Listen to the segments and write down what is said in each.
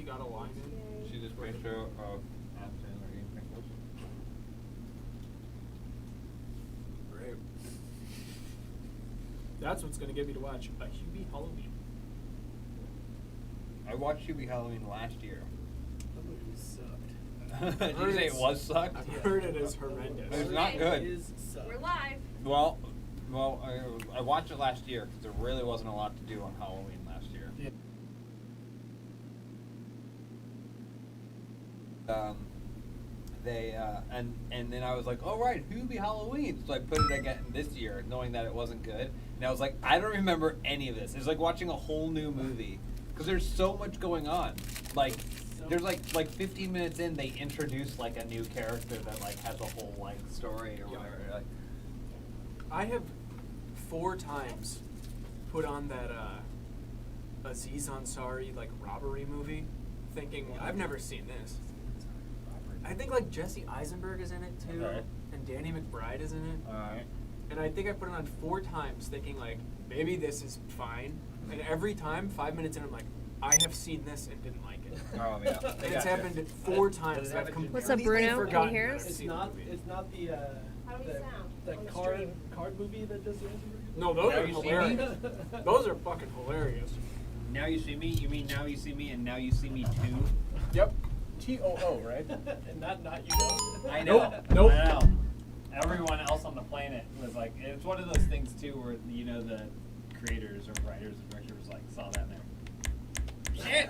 got a line in. See this picture of Adam Sandler eating Pringles? Great. That's what's gonna get me to watch a Hubie Halloween. I watched Hubie Halloween last year. That movie sucked. Did you say it was sucked? I've heard it is horrendous. It's not good. It is sucked. We're live. Well, I watched it last year because there really wasn't a lot to do on Halloween last year. Yeah. And then I was like, oh right, Hubie Halloween. So I put it again this year, knowing that it wasn't good. And I was like, I don't remember any of this. It's like watching a whole new movie because there's so much going on. Like, there's like 15 minutes in, they introduce like a new character that like has a whole like story or whatever. Like, I have 4 times put on that Aziz Ansari like robbery movie, thinking I've never seen this. I think like Jesse Eisenberg is in it too, Okay. and Danny McBride is in it. alright. And I think I put it on 4 times, thinking like maybe this is fine. And every time, 5 minutes in, I'm like, I have seen this and didn't like it. Oh yeah. And it's happened 4 times. I've completely What's up, Bruno? Can you forgotten hear that I've us? It's seen the not. movie. It's not the. How do we sound That on the card stream? movie that Jesse Eisenberg. No, those Now are you see me? hilarious. Those are fucking hilarious. Now you see me? You mean now you see me and now you see me too? Yep. TOO, right? And not you know. I know. Nope. I know. Everyone else on the planet was like, it's one of those things too where, you know, the creators or writers or directors like saw that and they're, shit!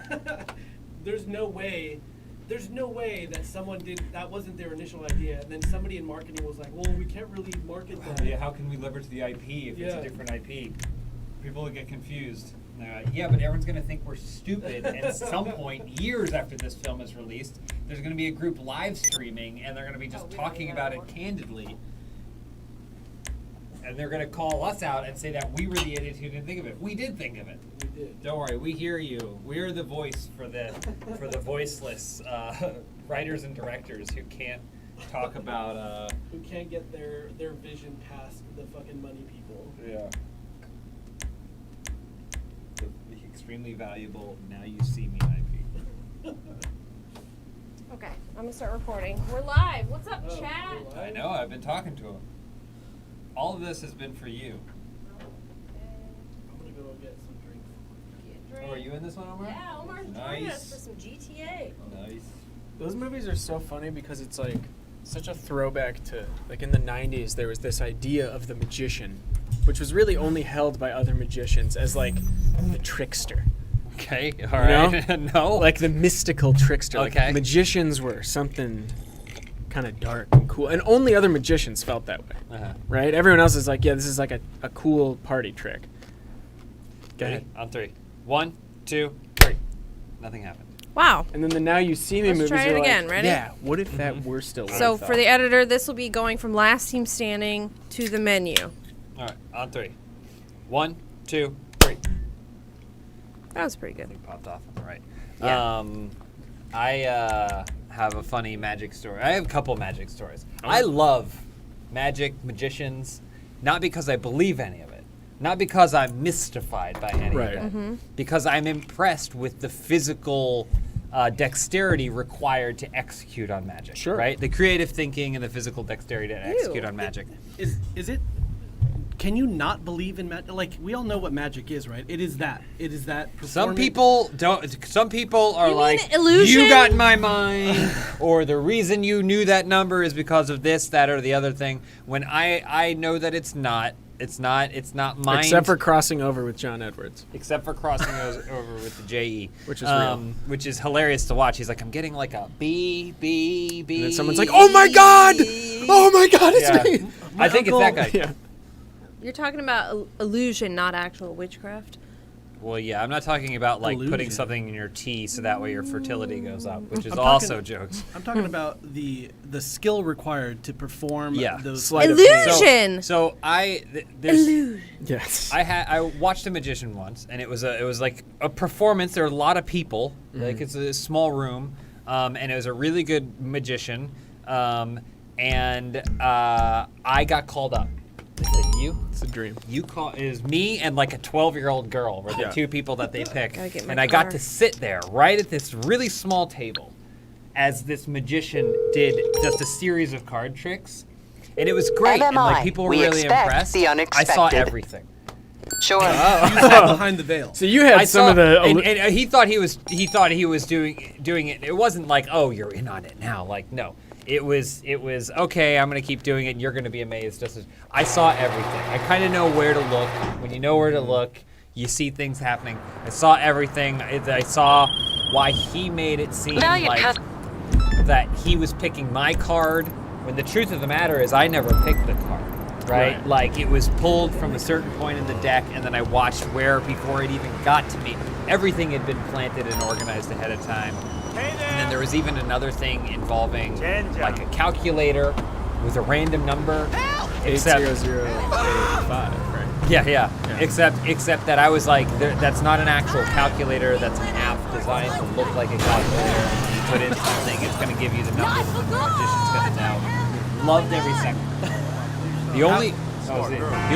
There's no way that someone that wasn't their initial idea, and then somebody in marketing was like, well, we can't really market that. Yeah, how can we leverage the IP if it's Yeah. a different IP? People will get confused. And they're like, yeah, but everyone's going to think we're stupid. And at some point, years after this film is released, there's going to be a group live streaming, and they're going to be just talking about it candidly. And they're going to call us out and say that we were the idiots who didn't think of it. We did think of it. We did. Don't worry, we hear you. We're the voice for the voiceless writers and directors who can't talk about. Who can't get their vision past the fucking money people. Yeah. The extremely valuable "Now You See Me" IP. Okay, I'm gonna start recording. We're live. What's up, Oh, chat? we're live? I know. I've been talking to him. All of this has been for you. I'm gonna go get some drinks. Oh, are you in this one, Omar? Yeah, Omar's joining us Nice. for some GTA. Nice. Those movies are so funny because it's like such a throwback to like in the 90s there was this idea of the magician, which was really only held by other magicians as like the trickster. Okay. You All right. know? No. Like the mystical trickster. Okay. Like magicians were something kind of dark and cool. And only other magicians felt that way. Uh-huh. Right? Everyone else is like, yeah, this is like a cool party trick. Go Ready? ahead. On 3. 1, 2, 3. Nothing happened. Wow. And then the Now You See Me Let's movies try it are like, again. Ready? yeah, what if that were still So what I for the thought? editor, this will be going from last team standing to the menu. All right. On 3. 1, 2, 3. That was pretty good. Something popped off on the right. Yeah. I have a funny magic story. I have a couple magic stories. I love magic, magicians, not because I believe any of it, not because I'm mystified by any Right. of it, because I'm impressed with the physical dexterity required to execute on magic. Sure. Right? The creative thinking and the physical dexterity to execute on magic. Is it? Can you not believe in magic? Like, we all know what magic is, right? It is that. It is that. Some performance- people don't. Some people are You mean like, illusion? "You got in my mind," or the reason you knew that number is because of this, that, or the other thing. When I know that it's not. It's not mind. Except for crossing over with John Edwards. Except for crossing over with the JE, Which is real. which is hilarious to watch. He's like, I'm getting like a B. And then someone's like, oh my God! Oh my God, it's Yeah. me! I think it's that guy. Yeah. You're talking about illusion, not actual witchcraft. Well, yeah, I'm not talking about like putting Illusion. something in your tea so that way your fertility goes up, which is I'm also talking- jokes. I'm talking about the skill required to perform Yeah. those. Sleight of hand. Illusion. So there's. Illusion. Yes. I watched a magician once, and it was like a performance. There were a lot of people, like it's a small room, and it was a really good magician, and I got called up Is it you? It's a dream. You call it was me and like a 12-year-old girl were the Yeah. two people that they picked, Gotta get my and I got car. to sit there right at this really small table, as this magician did just a series of card tricks, and it was great. And like MMI, people were we really expect impressed. the I saw unexpected. everything. Sure. You sat behind the veil. So you had I some saw, of the. and he thought he was doing it. It wasn't like, oh, you're in on it now. Like, no. It was okay. I'm gonna keep doing it, and you're gonna be amazed. Just as I saw everything. I kind of know where to look. When you know where to look, you see things happening. I saw everything. I saw why he made it seem Valiant like that he was picking my card. When the truth of the matter is, I never picked the card. Right? Like it was pulled from a certain point in the deck, and then I watched where before it even got to me. Everything had been planted and organized ahead of time. And then there was even another thing involving like a calculator with a random number. 80085, right? Yeah. Except that I was like, that's not an actual calculator. That's an app designed to look like a calculator. You put in something, it's going to give you the number that the magician's going to know. Loved every second. The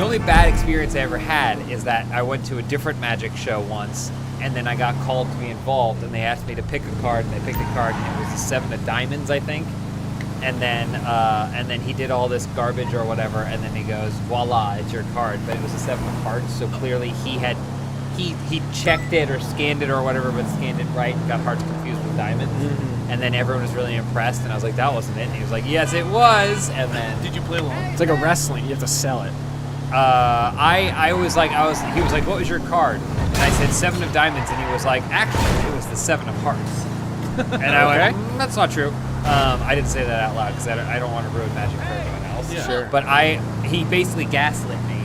only bad experience I ever had is that I went to a different magic show once, and then I got called to be involved, and they asked me to pick a card, and I picked a card, and it was a 7 of diamonds, I think. And then he did all this garbage or whatever, and then he goes, voila, it's your card. But it was a 7 of hearts, so clearly he checked it or scanned it or whatever, but scanned it right and got hearts confused with diamonds. And then everyone was really impressed, and I was like, that wasn't it. And he was like, yes, it was. And then Did you play along? It's like a wrestling. You have to sell it. he was like, what was your card? And I said 7 of diamonds, and he was like, actually, it was the 7 of hearts. And I went, that's not true. I didn't say that out loud because I don't want to ruin magic for everyone else. Yeah. Sure. But he basically gaslit me,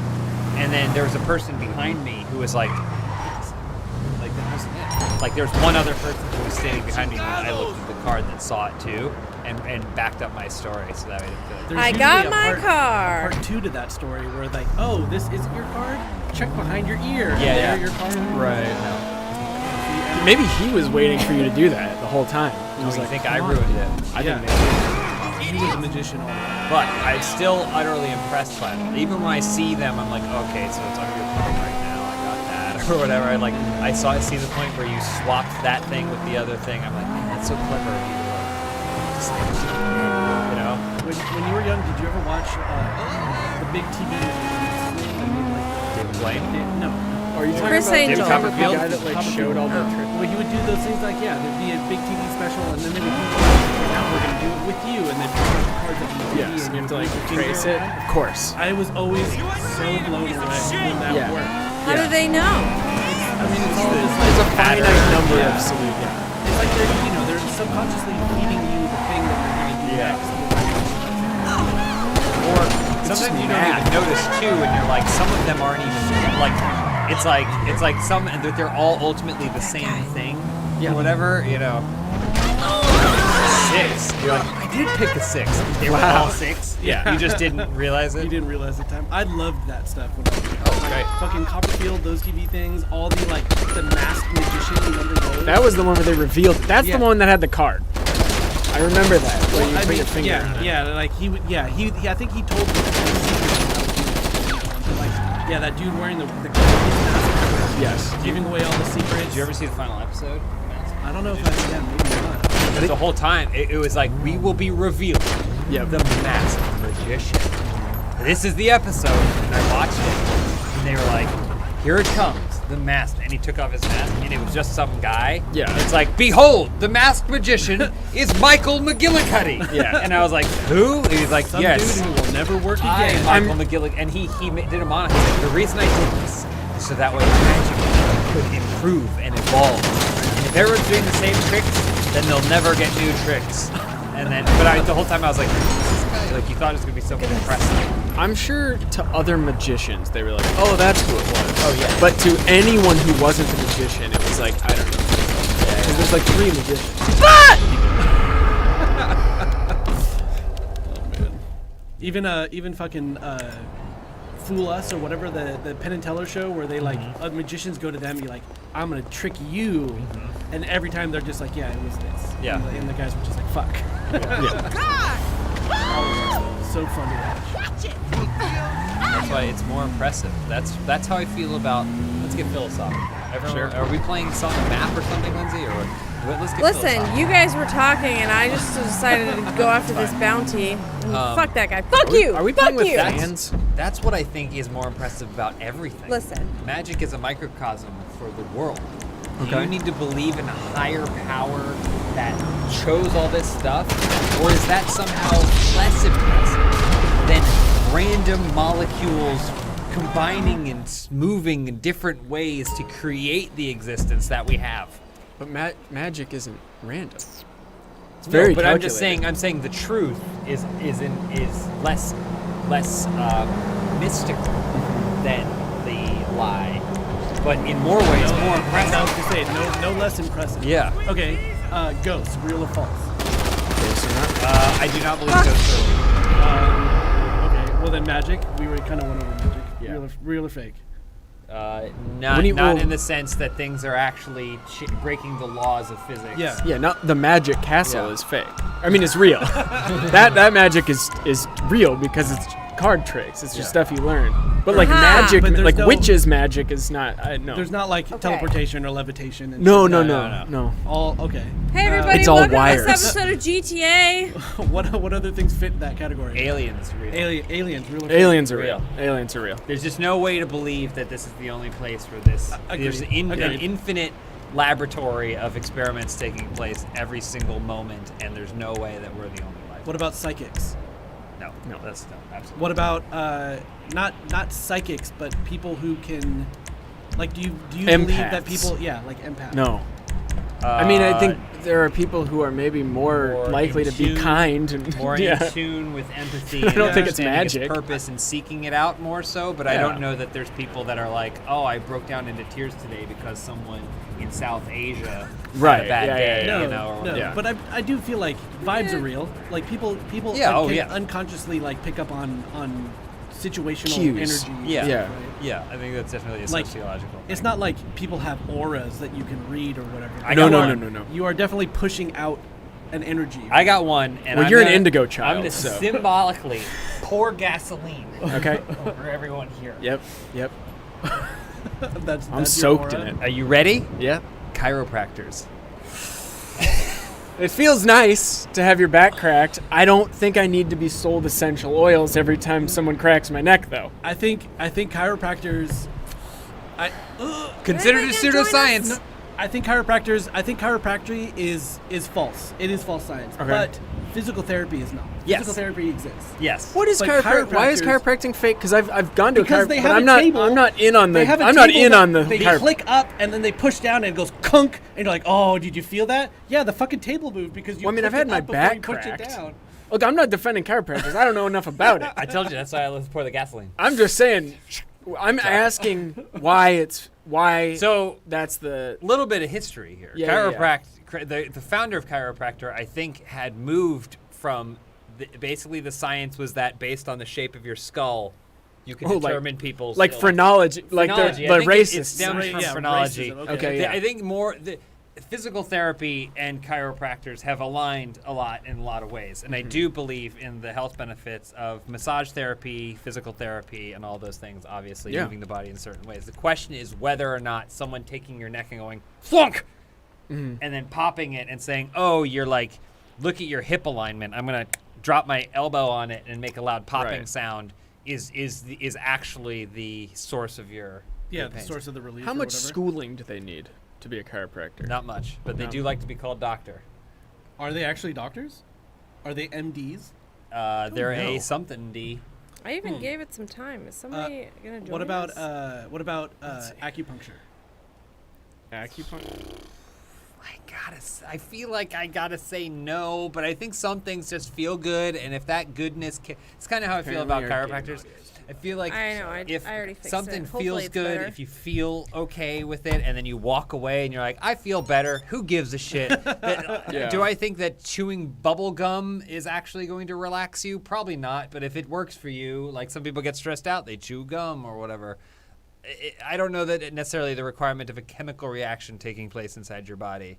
and then there was a person behind me who was like that wasn't it. Like there was one other person who was standing behind me when I looked at the card that saw it too, and backed up my story, so that I didn't feel like. There's I usually got a my card. Part 2 to that story where like, oh, this isn't your card? Check behind your ear. Yeah, There, yeah. your card. Right. Maybe he was waiting for you to do that the whole time. He Do was you like, think "Come I on." ruined it? I Yeah. didn't. He was a magician all along. But I'm still utterly impressed by them. Even when I see them, I'm like, okay, so it's under your card right now. I got that, or whatever. I see the point where you swapped that thing with the other thing. I'm like, man, that's so clever of you. You know? When you were young, did you ever watch the big TV? David Blaine. No. Are you talking Chris about Angel. the Copperfield? guy that like showed all the tricks? Well, he would do those things like, yeah, there'd be a big TV special, and then they would do like, now we're gonna do it with you, and then put the cards up on the TV, Yes, and you have to like put your trace finger it. around. Of course. I was always so blown away when that Yeah. worked. How do they know? I mean, it's all this There's a like, finite number yeah. of solutions. it's like they're subconsciously feeding you the thing that you're gonna do Yeah. next. Or sometimes you don't even notice too, and you're like, some of them aren't even like. It's like some, and they're all ultimately the same thing, Yeah. or whatever, you know. 6. You're like, I did pick a 6. They were all 6. Yeah. You just didn't realize it. You didn't realize the time. I loved that stuff when I was young. Oh, great. Fucking Copperfield, those TV things, all the like the masked magician. Remember those? That was the one where they revealed. That's Yeah. the one that had the card. I remember that. Where you I put mean, your finger. yeah, in it. yeah, like he would, yeah, he I think he told me like, yeah, that dude wearing the mask, Yes. giving away all the secrets. Did you ever see the final episode? I don't know if I yeah, maybe not. But the whole time, it was like, we will be revealing Yep. the masked magician. This is the episode, and I watched it, and they were like, here it comes, the masked, and he took off his mask, and it was just some guy. Yeah. It's like, behold, the masked magician is Michael McGillicuddy. Yeah. And I I was like, who? And he's like, Some yes. dude who will never work I again. am Michael McGillicuddy. And he did a monologue. He said, the reason I did this is so that way magic could improve and evolve. And if everyone's doing the same tricks, then they'll never get new tricks. And then, but the whole time I was like, this guy, like, you thought it was gonna be so impressive. I'm sure to other magicians they were like, oh, that's who it was. Oh, yeah. But to anyone who wasn't a magician, it was like, I don't know. Because there's like 3 magicians. Even fucking Fool Us or whatever the Penn and Teller show where they like magicians go to them and be like, I'm gonna trick you, and every time they're just like, yeah, it was this. Yeah. And the guys were just like, fuck. Yeah. So fun to watch. That's why it's more impressive. That's how I feel about. Let's get philosophical. Everyone, Sure. Are we playing some map or something, Lindsay? Or let's get Listen, philosophical. you guys were talking, and I just decided to go after this bounty. And fuck that guy. Fuck you. Are we Fuck playing with you. fans? That's what I think is more impressive about everything. Listen. Magic is a microcosm for the world. Do Okay. you need to believe in a higher power that chose all this stuff? Or is that somehow less impressive than random molecules combining and moving in different ways to create the existence that we have? But magic isn't random. It's very But I'm calculated. just saying. I'm saying the truth is less mystical than the lie, but in more ways more I impressive. was gonna say no less impressive. Yeah. Okay. Ghosts, real or false? I do not believe ghosts are Okay. Well then, magic. We were kind of went over magic. Yeah. Real or fake? not When you- not well- in the sense that things are actually breaking the laws of physics. Yeah. Yeah, not the magic castle Yeah. is fake. I mean, it's real. that magic is real because it's card tricks. It's just Yeah. stuff you learn. But like Aha. magic, But there's like no- witches' magic is not. No. There's not like Okay. teleportation or levitation. And No, shit. no, No, no, no, no. All okay. Hey everybody, It's all welcome wires. to this episode of GTA. What other things fit in that category? Aliens, real. Aliens, real or fake? Aliens are Real. real. Aliens are real. There's just no way to believe that this is the only place where this. There's an Agreed. infinite laboratory of experiments taking place every single moment, and there's no way that we're the only life. What about psychics? No, that's no, absolutely. What about not psychics, but people who can, like, do you believe that Empaths. people, yeah, like empaths? No. I mean, I think Uh, there are people who are maybe more more likely in to be tune- kind and more yeah. in tune with empathy. I and don't think it's understanding its magic. purpose and seeking it out more so. But I Yeah. don't know that there's people that are like, oh, I broke down into tears today because someone in South Asia had Right, a bad yeah, day. yeah, No, You know, or no. whatever. Yeah. But I do feel like vibes are real. Like people Yeah, can oh, yeah. unconsciously like pick up on situational Cues. energy. Yeah. Yeah. right? Yeah, I think that's definitely a Like, sociological. It's thing. not like people have auras that you can read or whatever. I You got No, are- no, no, no, no. You are definitely pushing out an energy. I got one, and Well, I'm you're an gonna- indigo I'm child, gonna so. symbolically pour gasoline Okay. over everyone here. Yep. Yep. that's I'm that's your soaked in aura. it. Are you ready? Yep. Chiropractors. It feels nice to have your back cracked. I don't think I need to be sold essential oils every time someone cracks my neck, though. I think chiropractors. Considered a Maybe they can join us. pseudoscience. No, I think chiropractic is false. It is false science. Okay. But physical therapy is not. Yes. Physical therapy exists. Yes. What is But chiropractic? Why is chiropractors- chiropractic fake? Because I've gone to Because a they chiropractor, have but I'm a not. table. I'm not in on the. They have a I'm not table in that on the. They chiro- click up and then they push down and it goes kunk and you're like, oh, did you feel that? Yeah, the fucking table moved because you. Well, I mean, I've clicked had it my up before back you pushed cracked. it down. Look, I'm not defending chiropractors. I don't know enough about it. I told you that's why I let's pour the gasoline. I'm just saying. I'm asking why So that's the. little bit of history here. Yeah, yeah, The founder of chiropractor, I think, had moved from basically the science was that based on the shape of your skull, you could Oh, like- determine people's Like phrenology, like phrenology. the I think racist. it stems Right, from yeah, phrenology. racism, Okay, yeah. I think more the physical therapy and chiropractors have aligned a lot in a lot of ways, and I do believe in the health benefits of massage therapy, physical therapy, and all those things. Obviously, Yeah. moving the body in certain ways. The question is whether or not someone taking your neck and going flunk, and then popping it and saying, "Oh, you're like, look at your hip alignment. I'm gonna drop my elbow on it and make a loud popping Right. sound." Is actually the source of your Yeah, the pains. source of the relief. How or much whatever. schooling do they need to be a chiropractor? Not much, but they No. do like to be called doctor. Are they actually doctors? Are they MDs? They're a know. something D. I even gave it some time. Is somebody gonna join What about us? acupuncture? Acupuncture. I feel like I gotta say no, but I think some things just feel good, and if that goodness, it's kind of how I feel about Apparently our chiropractors. I feel like I know, if I already fixed something it. Hopefully feels it's good, better. if you feel okay with it, and then you walk away and you're like, I feel better. Who gives a shit? Yeah. Do I think that chewing bubble gum is actually going to relax you? Probably not. But if it works for you, like some people get stressed out, they chew gum or whatever. I don't know that necessarily the requirement of a chemical reaction taking place inside your body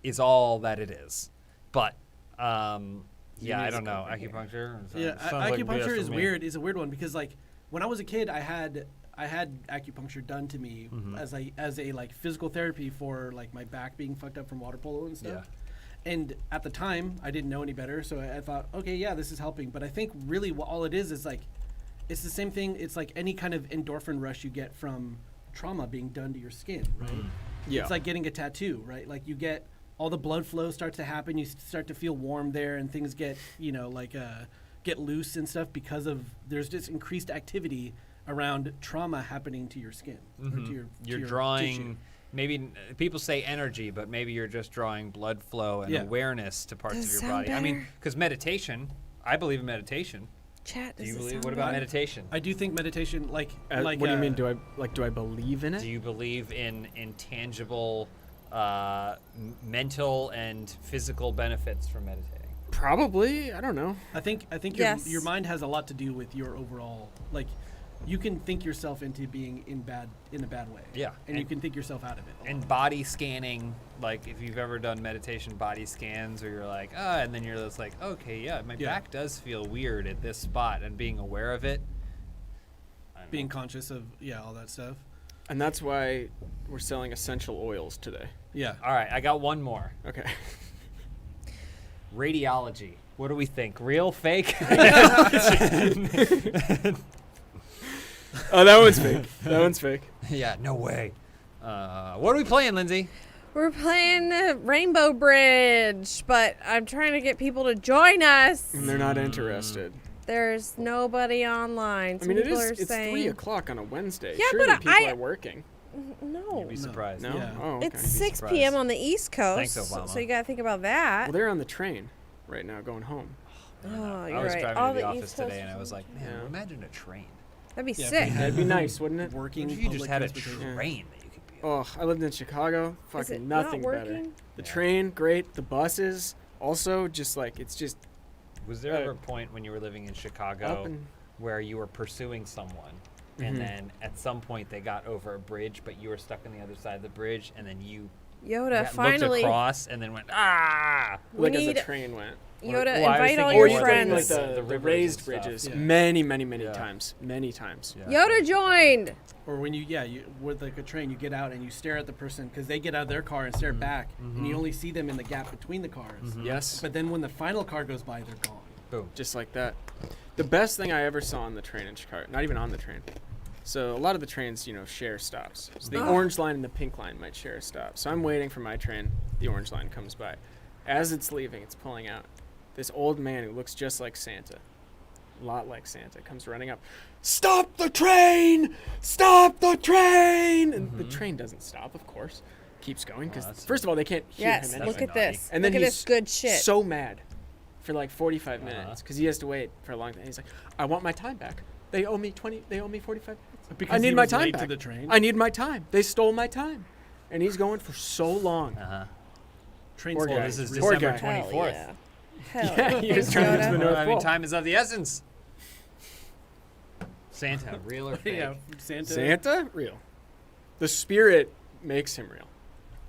is all that it is. But yeah, I don't know. Acupuncture? Yeah, Sounds like BS acupuncture for is me. weird. Is a weird one because like when I was a kid, I had acupuncture done to me as a like physical therapy for like my back being fucked up from water polo and stuff. Yeah. And at the time, I didn't know any better, so I thought, okay, yeah, this is helping. But I think really all it is like, it's the same thing. It's like any kind of endorphin rush you get from trauma being done to your skin, right? Yeah. It's like getting a tattoo, right? Like you get all the blood flow starts to happen. You start to feel warm there, and things get, get loose and stuff because of there's just increased activity around trauma happening to your skin. Or to your, You're to your drawing. tissue. Maybe people say energy, but maybe you're just drawing blood flow and Yeah. awareness to parts Does of it your sound body. I mean, better? because meditation, I believe in meditation. Chat, Do does you it believe? sound What about better? meditation? I do think meditation, like what do you mean? Do I believe in it? Do you believe in tangible mental and physical benefits from meditating? Probably. I don't know. I think Yes. your mind has a lot to do with your overall, like, you can think yourself into being in a bad way. Yeah. And you can think yourself out of it. And body scanning, like if you've ever done meditation body scans where you're like, and then you're just like, okay, yeah, my Yeah. back does feel weird at this spot, and being aware of it. I don't Being know. conscious of all that stuff. And that's why we're selling essential oils today. Yeah. All right, I got one more. Okay. Radiology. What do we think? Real, fake? Oh, that one's fake. That one's fake. Yeah, no way. What are we playing, Lindsay? We're playing Rainbow Bridge, but I'm trying to get people to join us. And they're not interested. There's nobody online. I Some mean, it people is. are It's saying 3 o'clock on a Wednesday. Yeah, Surely but people are working. no. You'd be surprised. No. Yeah. Oh, okay. It's 6 surprised. p.m. on the East Coast, Thanks, Obama. so you gotta think about that. Well, they're on the train right now, going home. Oh, I you're was right. driving All to the the office East Coast today, and I was like, man, Yeah. imagine a train. That'd be Yeah, sick. That'd be nice, wouldn't it? Working. What if you just public had a transportation. train that you could be on? Oh, I lived in Chicago. Is Fucking it nothing not better. working? The Yeah. train, great. The buses, also just like it's just Was there ever a point when you were living in up Chicago and where you were pursuing someone, and then at some point they got over a bridge, but you were stuck on the other side of the bridge, and then you Yoda, looked finally. across and then went, ah! like as need- the train went. Yoda, Well, I was invite all thinking your Or more you friends. going like friends. the The rivers raised and stuff. bridges Yeah. many Yeah. times. Many times. Yeah. Yoda joined. Or when you with like a train, you get out and you stare at the person because they get out of their car and stare back, and you only see them in the gap between the cars. Yes. But then when the final car goes by, they're gone. Boom. Just like that. The best thing I ever saw on the train in Chicago, not even on the train. So a lot of the trains, share stops. So the orange line and the pink line might share a stop. So I'm waiting for my train. The orange line comes by. As it's leaving, it's pulling out. This old man who looks just like Santa, a lot like Santa, comes running up. Stop the train! Stop the train! And the train doesn't stop, of course. Keeps going because that's- first of all, they can't hear Yes, him. That's look anyway. at naughty. this. And Look then at he's this good shit. so mad for like 45 minutes because he has to wait for a long time. He's like, I want my time back. They owe me 45 minutes. Because I need he my was time late back. to the train. I need my time. They stole my time. And he's going for so long. Uh-huh. Train Poor stall guy. This is real- Poor December guy. Hell 24th. yeah. Hell Yeah, he was Thanks, trying to get to the Yoda. North I mean, Pole. time is of the essence. Santa, real or fake? Yeah, Santa. Santa? Real. The spirit makes him real.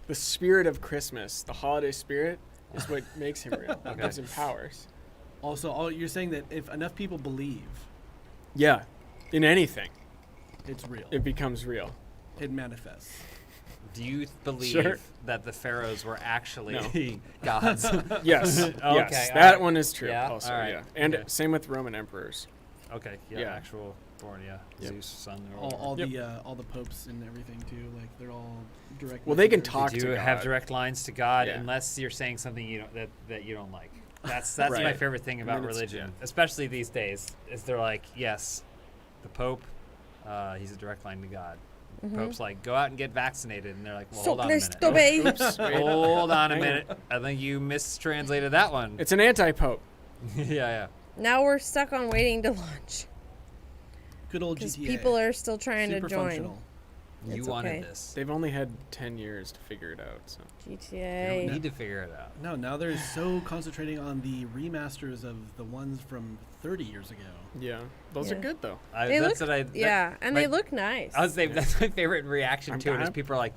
The spirit of Christmas, the holiday spirit, is what makes him real. It Okay. gives him powers. Also, you're saying that if enough people believe, Yeah. In anything, it's real. it becomes real. It manifests. Do you believe Sure. that the pharaohs were actually No. gods? Yes. yes. all That right. one is true. Yeah? Also, All right. yeah. And Okay. same with Roman emperors. Okay, yeah, Yeah. actual born, yeah. Yep. Zeus' son. Or All whatever. the popes and everything too. Like they're all direct. Well, they can messengers. talk Do to you God. have direct lines to God Yeah. unless you're saying something you don't that you don't like? That's my Right. favorite thing And about then it's- religion, especially these days. Is they're like, yes, the Pope, he's a direct line to God. Pope's like, go out and get vaccinated, and they're like, well, So hold on a minute. Cristo, babe. Oops, wait. Hold on a Hang on. minute. I think you mistranslated that one. It's an anti-pope. yeah. Now we're stuck on waiting to launch Good old because GTA. people are still trying super to join. functional. You It's wanted okay. this. They've only had 10 years to figure it out. So You GTA. don't need to figure it out. No, now they're so concentrating on the remasters of the ones from 30 years ago. yeah, those Yeah. are good though. They That's look, what I. yeah, and my- they look nice. I would say that's my favorite reaction I'm to it is down. people are like,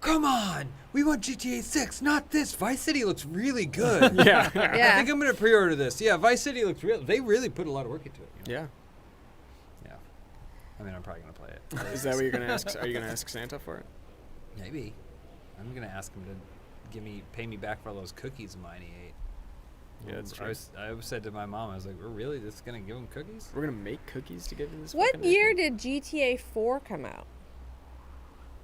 "Come on, we want GTA 6, not this. Vice City looks really good. Yeah. I Yeah. think I'm gonna pre-order this. Yeah, Vice City looks real. They really put a lot of work into it. You know? Yeah. Yeah. I mean, I'm probably gonna play it. Is that what you're gonna ask? Are you gonna ask Santa for it? Maybe. I'm gonna ask him to pay me back for all those cookies of mine he ate. Yeah, that's true. I said to my mom, I was like, "We're really just gonna give him cookies?" We're gonna make cookies to give him this. What fucking year idiot? did GTA 4 come out?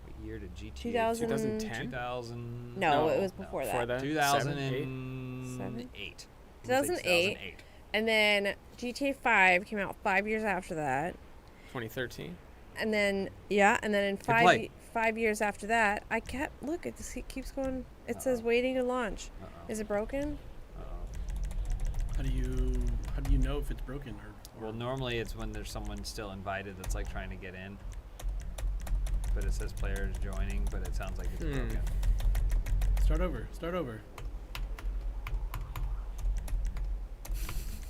What year did GTA? 2010? 2000. No, it was before before that. that. 2008. 2008. And then GTA 5 came out 5 years after that. 2013. And then, in play. 5 years after that, look, it keeps going. It says waiting to launch. Is it broken? How do you know if it's broken or Well, normally it's when there's someone still invited that's like trying to get in. But it says players joining, but it sounds like it's broken. Start over.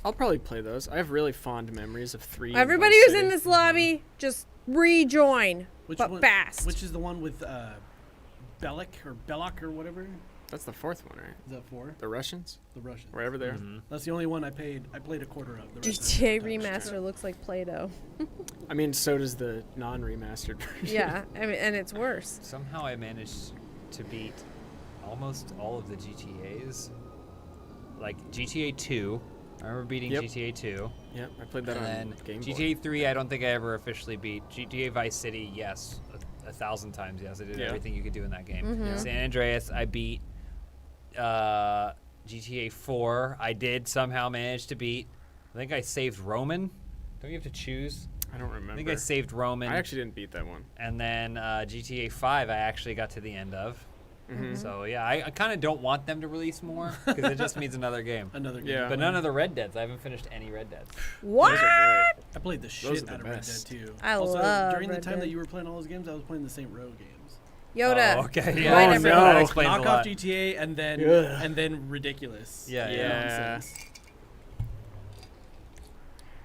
I'll probably play those. I have really fond memories of 3. and Everybody Vice who's City. in this lobby, just rejoin, but one, fast. Which is the one with Belloc or whatever? That's the 4th one, right? Is that 4? The Russians, The Russians. wherever they're. That's the only one I played a quarter of. The rest GTA I touched. Remaster looks like Play-Doh. I mean, so does the non-remastered version. Yeah, I mean, and it's worse. Somehow I managed to beat almost all of the GTAs. Like GTA 2. I remember beating Yep. GTA 2. Yep, I played that And on then Game Boy. GTA 3, I don't think I ever officially beat. GTA Vice City, yes. 1,000 times, yes. I did Yeah. everything you could do in that game. Mm-hmm. San Andreas, I beat. GTA 4, I did somehow manage to beat. I think I saved Roman. Don't you have to choose? I don't remember. I think I saved Roman. I actually didn't beat that one. And then GTA 5, I actually got to the end of. Mm-hmm. So yeah, I kind of don't want them to release more because it just means another game. Another game. Yeah. But none of the Red Deads. I haven't finished any Red Deads. What? Those are great. I played the Those shit are the out of Red Dead best. too. I also, love during Red the time Dead. that you were playing all those games, I was playing the Saint Row games. Yoda. Oh, okay. Right, Yeah. everyone. That explains Knock a off lot. GTA and then Ugh. ridiculous. Yeah, yeah. Nonsense.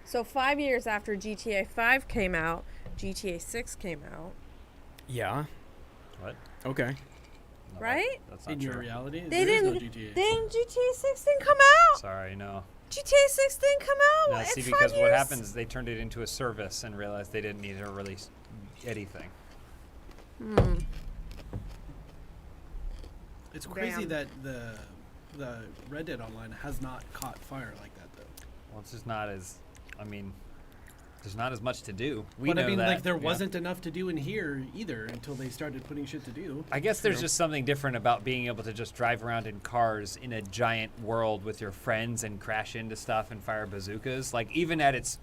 So 5 years after GTA 5 came out, GTA 6 came out, Yeah. What? Okay. No, right? That's not In true. your reality, They there is no didn't. GTA. Then GTA 6 didn't come out. Sorry, no. GTA 6 didn't come out. No, in see, 5 because what years? happens is they turned it into a service and realized they didn't need to release anything. It's crazy Damn. that the Red Dead Online has not caught fire like that though. Well, it's just not as. I mean, there's not as much to do. We But know I mean, that, like there yeah. wasn't enough to do in here either until they started putting shit to do. I guess there's just something different about being able to just drive around in cars in a giant world with your friends and crash into stuff and fire bazookas. Like, even at its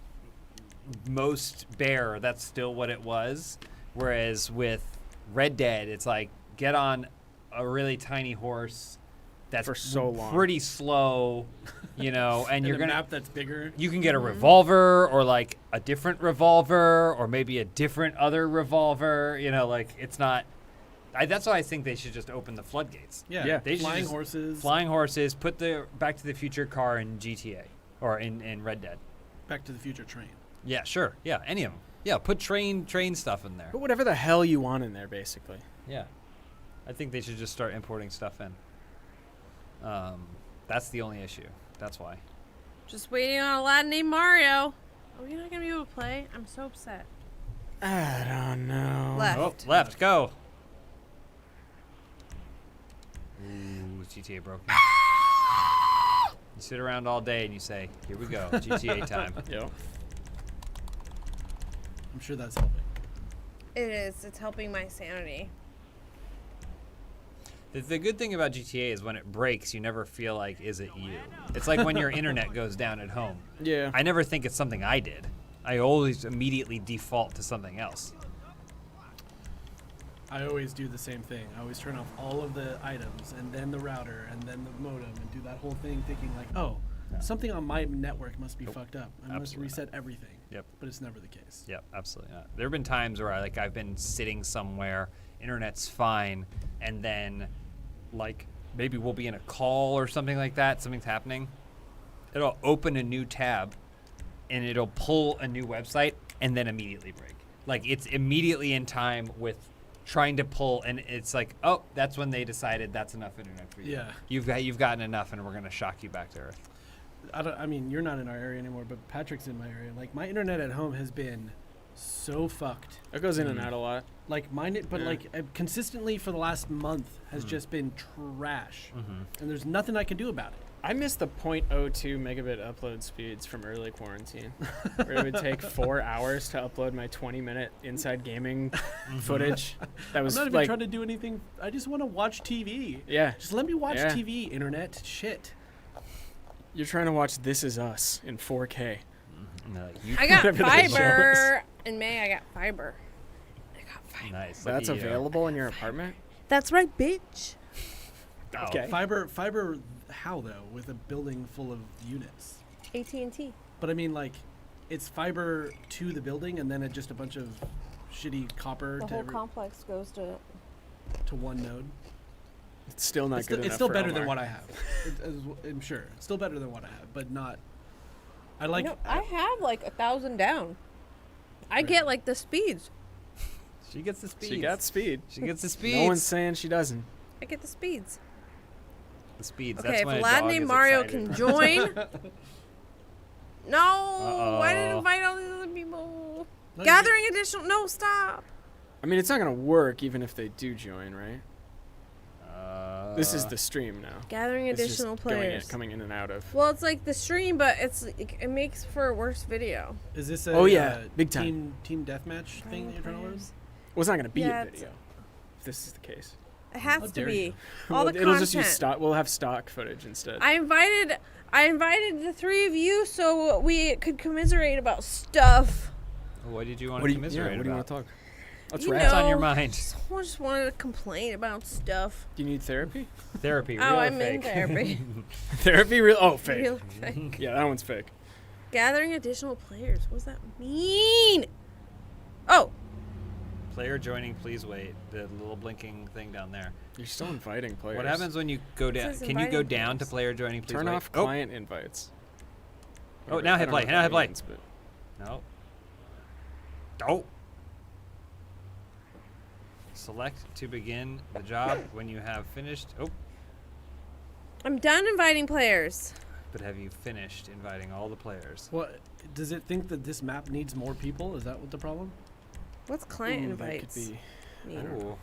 most bare, that's still what it was. Whereas with Red Dead, it's like, get on a really tiny horse that's For so long. pretty slow, you know, and And you're a going to... map that's bigger. You can get a revolver or like a different revolver or maybe a different other revolver. You know, like it's not. That's why I think they should just open the floodgates. Yeah, They should flying just- horses. Flying horses. Put the Back to the Future car in GTA or in Red Dead. Back to the Future train. Yeah, sure. Yeah, any of them. Yeah, put train stuff in there. But whatever the hell you want in there, basically. Yeah, I think they should just start importing stuff in. That's the only issue. That's why. Just waiting on a lad named Mario. Oh, you're not gonna be able to play? I'm so upset. I don't know. Left. Oh, left. Go. Ooh, is GTA broken? You sit around all day and you say, "Here we go, GTA time." Yep. I'm sure that's helping. It is. It's helping my sanity. The good thing about GTA is when it breaks, you never feel like, is it you? It's like when your internet goes down at home. Yeah. I never think it's something I did. I always immediately default to something else. I always do the same thing. I always turn off all of the items and then the router and then the modem and do that whole thing thinking like, oh, something on my network must be fucked up. I must Absolutely reset everything. Yep. But it's never the case. Yep, absolutely not. There have been times where I've been sitting somewhere, internet's fine, and then like maybe we'll be in a call or something like that, something's happening. It'll open a new tab and it'll pull a new website and then immediately break. Like it's immediately in time with trying to pull, and it's like, oh, that's when they decided that's enough internet for you. Yeah. You've gotten enough and we're gonna shock you back to earth. I mean, you're not in our area anymore, but Patrick's in my area. Like, my internet at home has been so fucked. It goes in and out a lot. Like mine, but Yeah. like consistently for the last month has just been trash, and there's nothing I can do about it. I miss the 0.02 megabit upload speeds from early quarantine, where it would take 4 hours to upload my 20-minute inside gaming footage. That I'm was not even like, trying to do anything. I just want to watch TV. yeah, Just let me watch Yeah. TV, internet. Shit. you're trying to watch This Is Us in 4K. And they're like, you I got Whatever that fiber in May. I got fiber. nice. So that's Lucky you. available in your apartment. That's right, bitch. Oh. Okay. Fiber. How though? With a building full of units. AT&T. But I mean, like, it's fiber to the building, and then it just a bunch of shitty copper The to, whole complex goes to. to one node. It's still not It's, good still, enough. it's still for better than Omar. what I have. I'm sure. Still better than what I have, but not. I like. You know, I have like 1,000 down. I get like the speeds. She gets the speed. She got speed. She gets the speeds. No one's saying she doesn't. I get the speeds. the speeds. Okay, That's if when a a lad dog named is Mario excited. can join. No, I didn't Uh-oh. invite all these other people. No, you Gathering additional. No, stop. I mean, it's not gonna work even if they do join, right? This is Uh, the stream now. Gathering It's just additional going in- players. coming in and out of. Well, it's like the stream, but it makes for a worse video. Is this a Oh, yeah, big time. team deathmatch thing that you're trying to lose? Well, it's not gonna be Yeah, a it's- video. If this is the case. It has How to dare be. you. All the It'll content. just use stock. We'll have stock footage instead. I invited the three of you so we could commiserate about stuff. what did you want what to do you, yeah, commiserate what do you about? want to talk? Let's You wrap. What's on your know, mind? Just wanted to complain about stuff. Do you need therapy? Therapy. Real Oh, or I'm fake? in therapy. Therapy? Real? Oh, fake. Real fake. Yeah, that one's fake. Gathering additional players. What does that mean? Oh, Player joining, please wait. The little blinking thing down there. You're still inviting players. What happens when you go down? says Can you go inviting down to players. player joining, please Turn wait? off Oh, client invites. Oh, now I hit don't play, know what now that hit play. means, but- no. Oh. Select to begin the job when you have finished. Oh, I'm done inviting players. but have you finished inviting all the players? What does it think that this map needs more people? Is that what the problem? What's client Ooh, that could invites? be. mean? Ooh.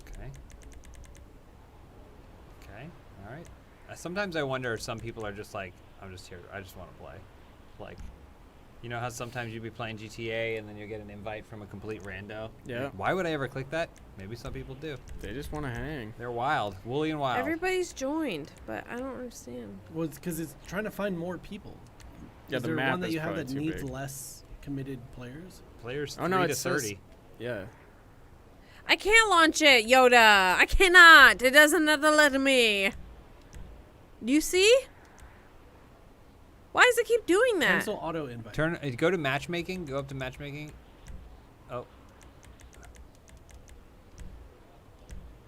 Okay. Okay. All right. Sometimes I wonder if some people are just like, I'm just here. I just want to play. Like, you know how sometimes you'd be playing GTA and then you get an invite from a complete rando? Yeah. Why would I ever click that? Maybe some people do. They just want to hang. They're wild. Woolly and wild. Everybody's joined, but I don't understand. Well, it's because it's trying to find more people. Yeah, is the there map one that is you have probably that too needs big. less committed players? Players Oh, 3 no, to it says- 30. Yeah. I can't launch it, Yoda. I cannot. It doesn't let me. Do you see? Why does it keep doing that? Cancel auto invite. Go to matchmaking. Go up to matchmaking. Oh.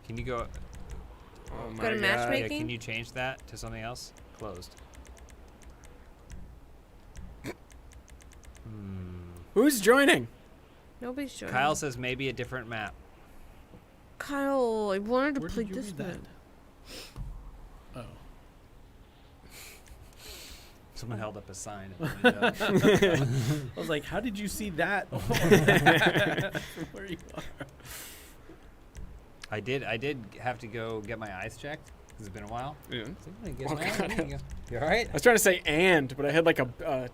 Can you go? Oh my Go to God. matchmaking? Yeah, can you change that to something else? Closed. Who's joining? Nobody's joining. Kyle says maybe a different map. Kyle, I wanted to Where play did you this read that? one. Oh. Someone held up a sign. At the window. I was like, how did you see that? From where you are. I did have to go get my eyes checked. It's been a while. Yeah. So I'm gonna get Oh, my God. there you go. You all right? I was trying to say but I had like a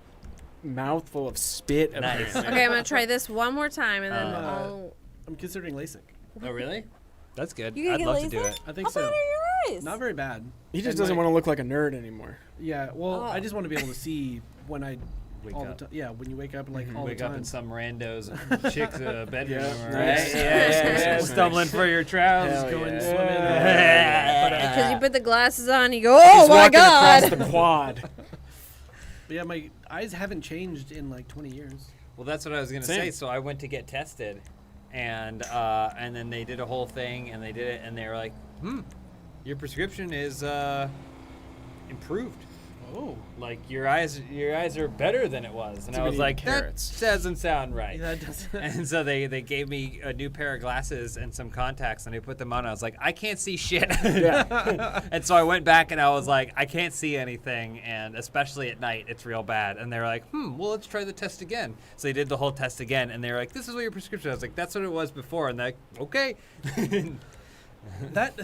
mouthful of spit. Nice. apparently. Okay, I'm gonna try this one more time and then I'll. I'm considering LASIK. Oh really? That's good. You gonna I'd get love to do LASIK? it. I think How so. bad are your eyes? Not very bad. He just And doesn't my- want to look like a nerd anymore. Yeah, well, I Oh. just want to be able to see when I Wake all up. the time. Yeah, when you wake up, like all Wake the up time. in some rando's chick's bedroom, Yeah. right? Nice. Yeah, Nice. stumbling for your trousers. Hell going yeah. swimming. Because you put the glasses on, you go, oh He's my walking god. across the quad. But yeah, my eyes haven't changed in like 20 years. Well, that's what I was gonna Same. say. So I went to get tested, and then they did a whole thing, and they did it, and they were like, your prescription is improved. Oh. Like your eyes are better than it was. And Too I was many like, carrots. that doesn't sound right. That doesn't. And so they gave me a new pair of glasses and some contacts, and I put them on. And I was like, I can't see shit. And so I went back and I was like, I can't see anything, and especially at night, it's real bad. And they were like, well, let's try the test again. So they did the whole test again, and they were like, this is what your prescription. I was like, that's what it was before. And they're like, okay. That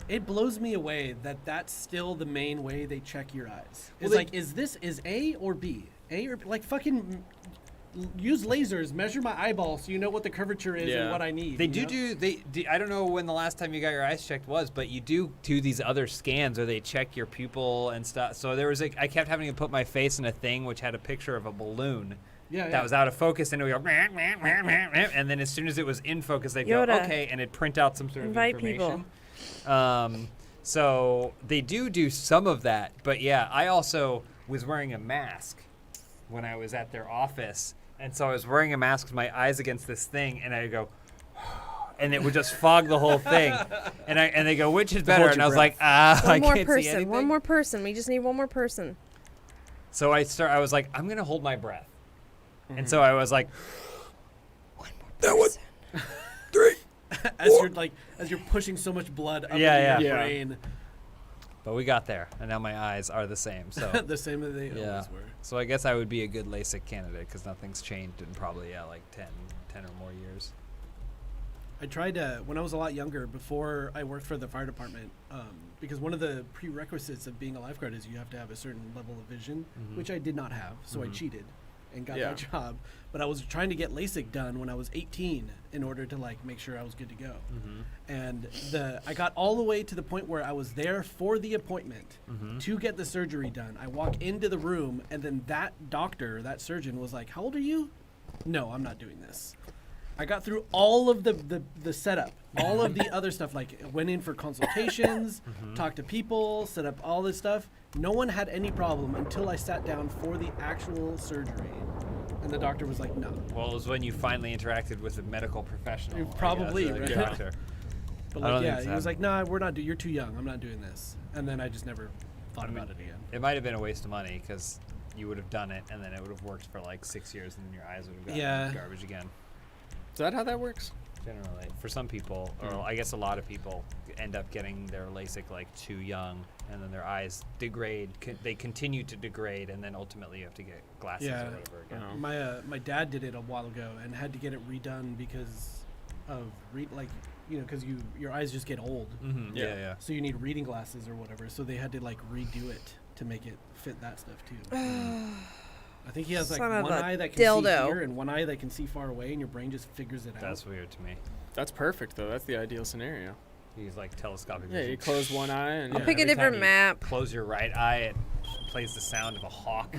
it blows me away that that's still the main way they check your eyes. It's Well, like, is A or B? A or like fucking use lasers, measure my eyeball so you know what the curvature is and Yeah. what I need. They you do know? I don't know when the last time you got your eyes checked was, but you do these other scans where they check your pupil and stuff. So there was I kept having to put my face in a thing which had a picture of a balloon. Yeah, That was out of focus, and it would go, "Meh, meh, meh, meh, meh," and then as soon as it was in focus, they'd go, Yoda, okay, and it'd print out some sort of invite information. So they do some of that, but yeah, I also was wearing a mask when I was at their office, and so I was wearing a mask with my eyes against this thing, and I go, and it would just fog the whole thing, and they go, which is better? hold And your I was breath. like, I one more can't see person. anything. One more person. We just need one more person. So I was like, I'm gonna hold my breath, and so I was like, That one. as you're pushing so much blood up Yeah, into your yeah. brain, but we got there, and now my eyes are the same. So the same as they yeah. always were. So I guess I would be a good LASIK candidate because nothing's changed in probably like 10 or more years. I tried when I was a lot younger, before I worked for the fire department, because one of the prerequisites of being a lifeguard is you have to have a certain level of vision, which I did not have, so I cheated and got that job. But I was trying to get LASIK done when I was 18 in order to like make sure I was good to go. And I got all the way to the point where I was there for the appointment to get the surgery done. I walk into the room, and then that doctor, that surgeon, was like, "How old are you?" "No, I'm not doing this." I got through all of the setup, all of the other stuff, like went in for consultations, talked to people, set up all this stuff. No one had any problem until I sat down for the actual surgery. And the doctor was like, "No." Well, it was when you finally interacted with a medical professional. I Probably, guess, right? doctor. But I don't like, yeah, think he was so. like, "Nah, we're not. You're too young. I'm not doing this." And then I just never thought about it again. It might have been a waste of money because you would have done it, and then it would have worked for like 6 years, and then your eyes would have gotten Yeah. garbage again. Is that how that works? Generally, for some people, or I guess a lot of people, end up getting their LASIK like too young, and then their eyes degrade. They continue to degrade, and then ultimately you have to get glasses Yeah. or whatever again. Oh. My dad did it a while ago and had to get it redone because of because your eyes just get old. Yeah, yeah. So you need reading glasses or whatever. So they had to like redo it to make it fit that stuff too. I think he has like Son of one a eye that can dildo. see here and one eye that can see far away, and your brain just figures it out. That's weird to me. That's perfect though. That's the ideal scenario. He's like telescopic Yeah, vision. you close one eye and I'll Pick a Every time different you map. Close your right eye, it plays the sound of a hawk.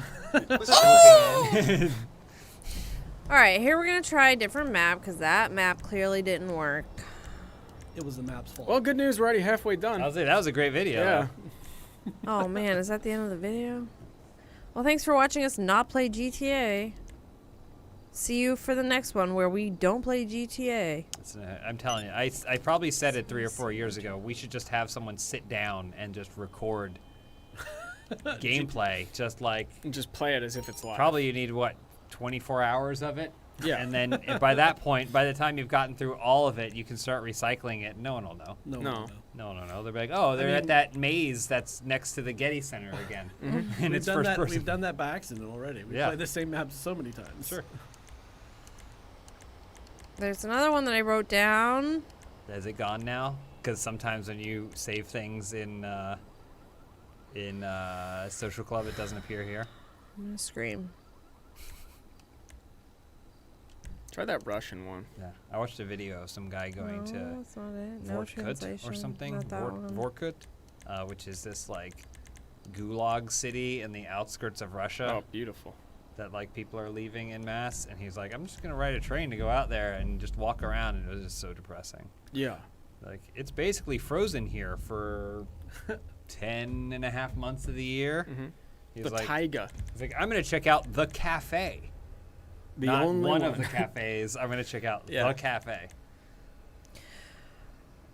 All right, here we're gonna try a different map because that map clearly didn't work. It was the map's fault. Well, good news. We're already halfway done. That was a great video. Yeah. Oh man, is that the end of the video? Well, thanks for watching us not play GTA. See you for the next one where we don't play GTA. I'm telling you, I probably said it 3 or 4 years ago. We should just have someone sit down and just record gameplay, just like And just play it as if it's live. probably you need what 24 hours of it. Yeah. And then by that point, by the time you've gotten through all of it, you can start recycling it. No one will know. No. No. No one will know. They'll be like, oh, they're at that maze that's next to the Getty Center again. And We've it's done first that. person. We've done that by accident already. We've Yeah. played the same map so many times. Sure. There's another one that I wrote down. Is it gone now? Because sometimes when you save things in Social Club, it doesn't appear here. I'm gonna scream. Try that Russian one. Yeah, I watched a video of some guy going no, to that's not it. No Vorkut translation. or something. Not that one. Vorkut, which is this like gulag city in the outskirts of Russia Oh, beautiful. that like people are leaving in mass. And he's like, I'm just gonna ride a train to go out there and just walk around. And it was just so depressing. Yeah. Like it's basically frozen here for 10 and a half months of the year. Mm-hmm. He's The like, taiga. he's like, I'm gonna check out the cafe. The Not only one of the cafes. I'm gonna check out Yeah. the cafe.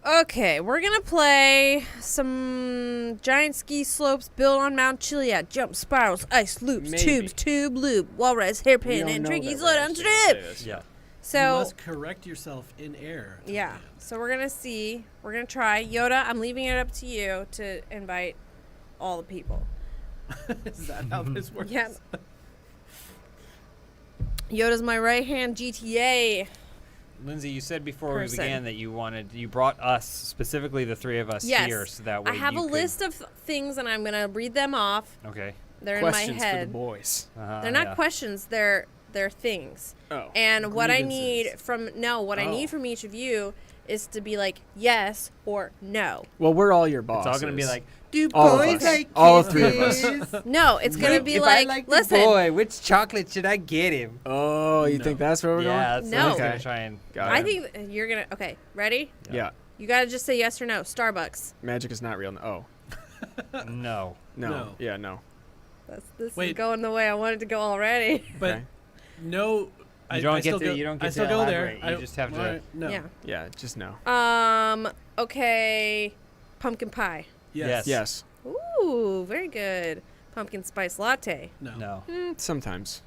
Okay, we're gonna play some giant ski slopes built on Mount Chiliad, jump spirals, ice loops, Maybe. tubes, tube loop, walrus, We hairpin, all and know tricky that slow we're down actually gonna say strip. this. Yeah. You So must correct yourself in air. yeah, so we're gonna see. We're gonna try. Yoda, I'm leaving it up to you to invite all the people. Is that how this works? Yeah. Yoda's my right hand GTA. Lindsay, you said before Person. we began that you brought us, specifically the three of us Yes. here, so that way I have you a could- list of things, and I'm gonna read them off. Okay. They're Questions in my for the head. boys. They're not yeah. questions. They're things. Oh. And what I Grievances. need from I Oh. need from each of you is to be like yes or no. Well, we're all your It's bosses. all gonna be like, do All of boys us. like All three of us. kisses? No, it's gonna be if like, I like listen. the boy, which chocolate should I get him? Oh, you No. think that's where we're Yeah, that's No. what I was Okay. gonna try and. Got I it. think you're gonna. Okay, ready? going? Yeah. You gotta just say yes or no. Starbucks. Magic is not real. Oh. No. No. No. Yeah, no. This is Wait. going the way I wanted to go already. But Okay. no. I don't I get still to- go, you don't get I to still go there. elaborate. You just have to- alright, No. Yeah. Yeah, just no. Okay. Pumpkin pie. Yes. Yes. Ooh, very good. Pumpkin spice latte. No. No. Sometimes.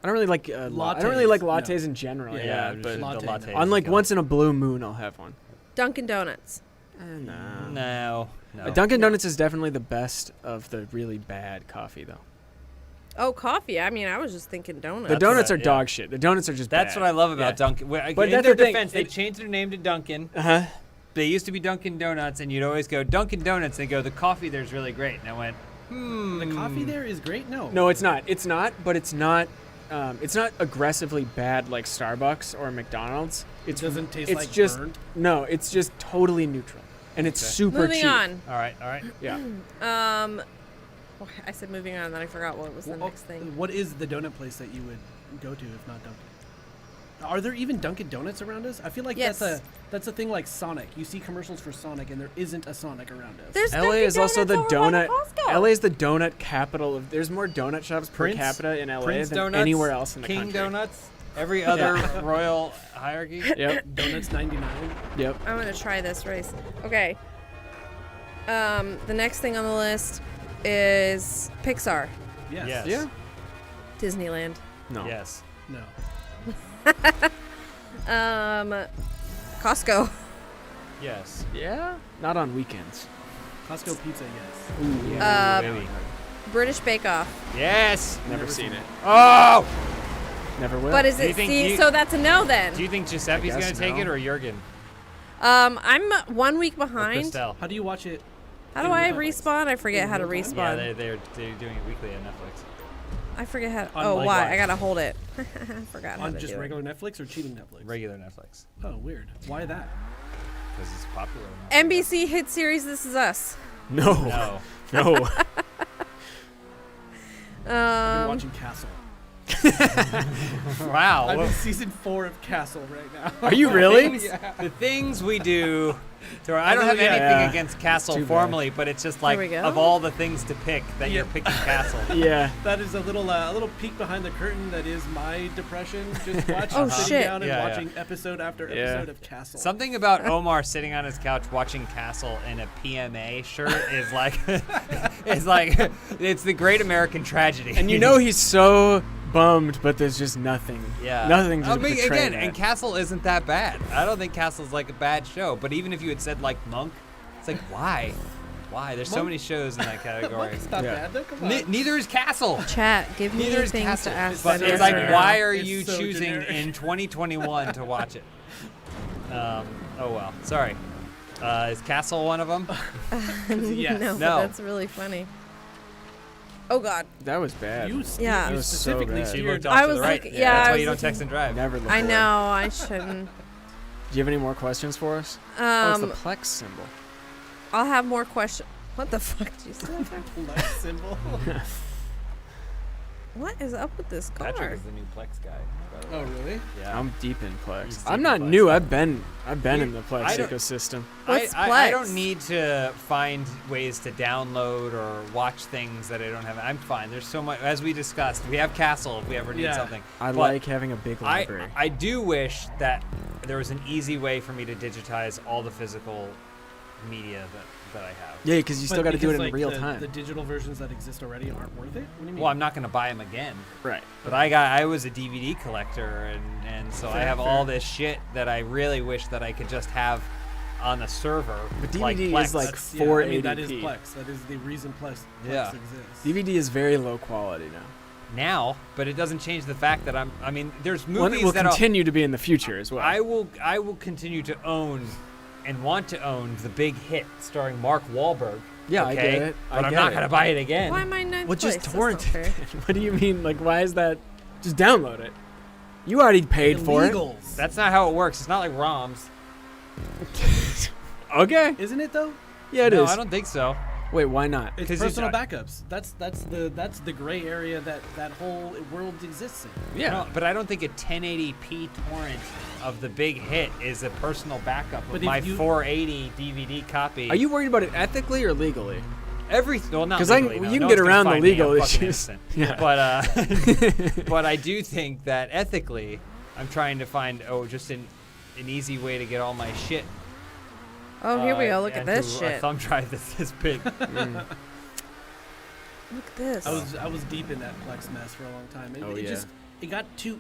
I don't really like I don't Lattes, really like no. lattes in general. Yeah, Yeah, just but latte, the no. latte. on like once in a blue moon, I'll have one. Dunkin' Donuts. No. No. No. Dunkin' No. Donuts is definitely the best of the really bad coffee, though. Oh, coffee. I mean, I was just thinking donuts. The donuts what are I- dog shit. The donuts are just That's bad. what I love about Yeah. Dunkin'. But But in that's their the thing, defense, they it- changed their name to Dunkin'. Uh-huh. They used to be Dunkin' Donuts, and you'd always go Dunkin' Donuts, and they go, the coffee there's really great. And I went, The coffee there is great. No. No, it's not. It's not, but it's not aggressively bad like Starbucks or McDonald's. It doesn't taste it's like just burned. no, it's just totally neutral. And it's Okay. super Moving cheap. on. all right, all right. Yeah. I said moving on, then I forgot what was the Well, next thing. What is the donut place that you would go to if not Dunkin'? Are there even Dunkin' Donuts around us? I feel like Yes. that's a thing like Sonic. You see commercials for Sonic, and there isn't a Sonic around us. There's LA Dunkin' is also the Donuts over by donut. the Costco. LA is the donut capital of. There's more donut shops Prince- per capita in LA Prince than Donuts, anywhere else in the King country. Donuts, every other royal hierarchy. Yep. Donuts 99. Yep. I'm gonna try this race. Okay. The next thing on the list is Pixar, Yes. Yes. Yeah. Disneyland. No. Yes. No. Costco. Yes. Yeah. Not on weekends. Costco pizza. Yes. Ooh, yeah. Maybe. British Bake Off. Yes. Never seen it. Oh! Never will. But is Do you it? think See, you- so that's a no then. Do you think Giuseppe's I gonna guess take no. it or Jurgen? I'm 1 week Or behind. Christelle? How do you watch it? How do In I real life? respawn? I forget In how to real time? respawn. Yeah, they're doing it weekly on Netflix. I forget how. On Oh, like why? what? I gotta hold it. I forgot how On to just do regular Netflix or cheating Netflix? Regular Netflix. Oh, weird. Why that? Because it's popular. it. NBC hit series This Is Us. No. No. No. I've been watching Castle. Wow. I'm well, in season 4 of Castle right now. Are you really? The things we do. I don't have Yeah. anything Yeah. against Castle Too bad. formally, but it's just like we go. of all the things to pick that you're Yeah. picking Castle. Yeah. That is a little peek behind the curtain. That is my depression. Just watching, Oh, sitting shit. down and Yeah, yeah. watching episode after Yeah. episode of Castle. Something about Omar sitting on his couch watching Castle in a PMA shirt is like, it's the great American tragedy. And you know he's so bummed, but there's just nothing. Yeah. Nothing to I mean, portray again, that. and Castle isn't that bad. I don't think Castle's like a bad show. But even if you had said like Monk, it's like why? Why? There's so Monk- many shows in that category. It's not Yeah. bad though. Come on. Neither is Castle. Chat, give me Neither is things Castle. to ask. But so it's like, generic. why are It's you so choosing generic. in 2021 to watch it? Oh well, sorry. Is Castle one of them? Yes. No, No. but that's really funny. Oh God, That was bad. You, Yeah. you It was so specifically bad. She steered. looked off I to was the right. looking- yeah, That's I why was you don't looking- text and drive. Never look I forward. know I shouldn't. Do you have any more questions for us? Oh, it's the Um, Plex symbol. I'll have more questions. What the fuck did you say? Like symbol. What is up with this car? Patrick is the new Plex guy. by the Oh, way. really? Yeah. I'm deep in Plex. He's I'm deep not in Plex. new. I've been in the Plex I don't- ecosystem. What's I Plex? don't need to find ways to download or watch things that I don't have. I'm fine. There's so much. As we discussed, we have Castle if we ever need Yeah. something. I But like having a big library. I do wish that there was an easy way for me to digitize all the physical media that I have. Yeah, because you still But got to do it because, in like, real the, time. The digital versions that exist already aren't worth it? What do you mean? Well, I'm not going to buy them again. Right. But I was a DVD collector, and so I Fair, have all fair. this shit that I really wish that I could just have on a server. But like DVD Plex. is like That's- yeah, I mean, that is 480p. Plex. That is the reason Plex Yeah. exists. DVD is very low quality now. now, but it doesn't change the fact that I mean, there's Well, movies it will that continue to be in the future as well. I will continue to own and want to own The Big Hit starring Mark Wahlberg. Yeah, I okay? get it. But I I'm get not it. gonna buy it again. Why am I ninth Well, just place? That's torrent not it. fair. What do you mean? Like, why is that? Just download it. You already paid for it. Illegals. That's not how it works. It's not like ROMs. Okay. Isn't it though? Yeah, it is. No, I don't think so. Wait, why not? It's 'Cause personal it's- backups. That's the gray area that whole world exists in. Yeah. No, but I don't think a 1080p torrent of The Big Hit is a personal backup But of if my you- 480 DVD copy. Are you worried about it ethically or legally? Well, not 'Cause legally, you no. can No get one's gonna around the find me. legal I'm fucking issues. innocent. Yeah. But I do think that ethically, I'm trying to find just an easy way to get all my shit. Oh, here we go. Look at this onto a shit. thumb drive that's this big. Look at this. I was deep in that Plex mess for a long time. Oh, It yeah. just it got too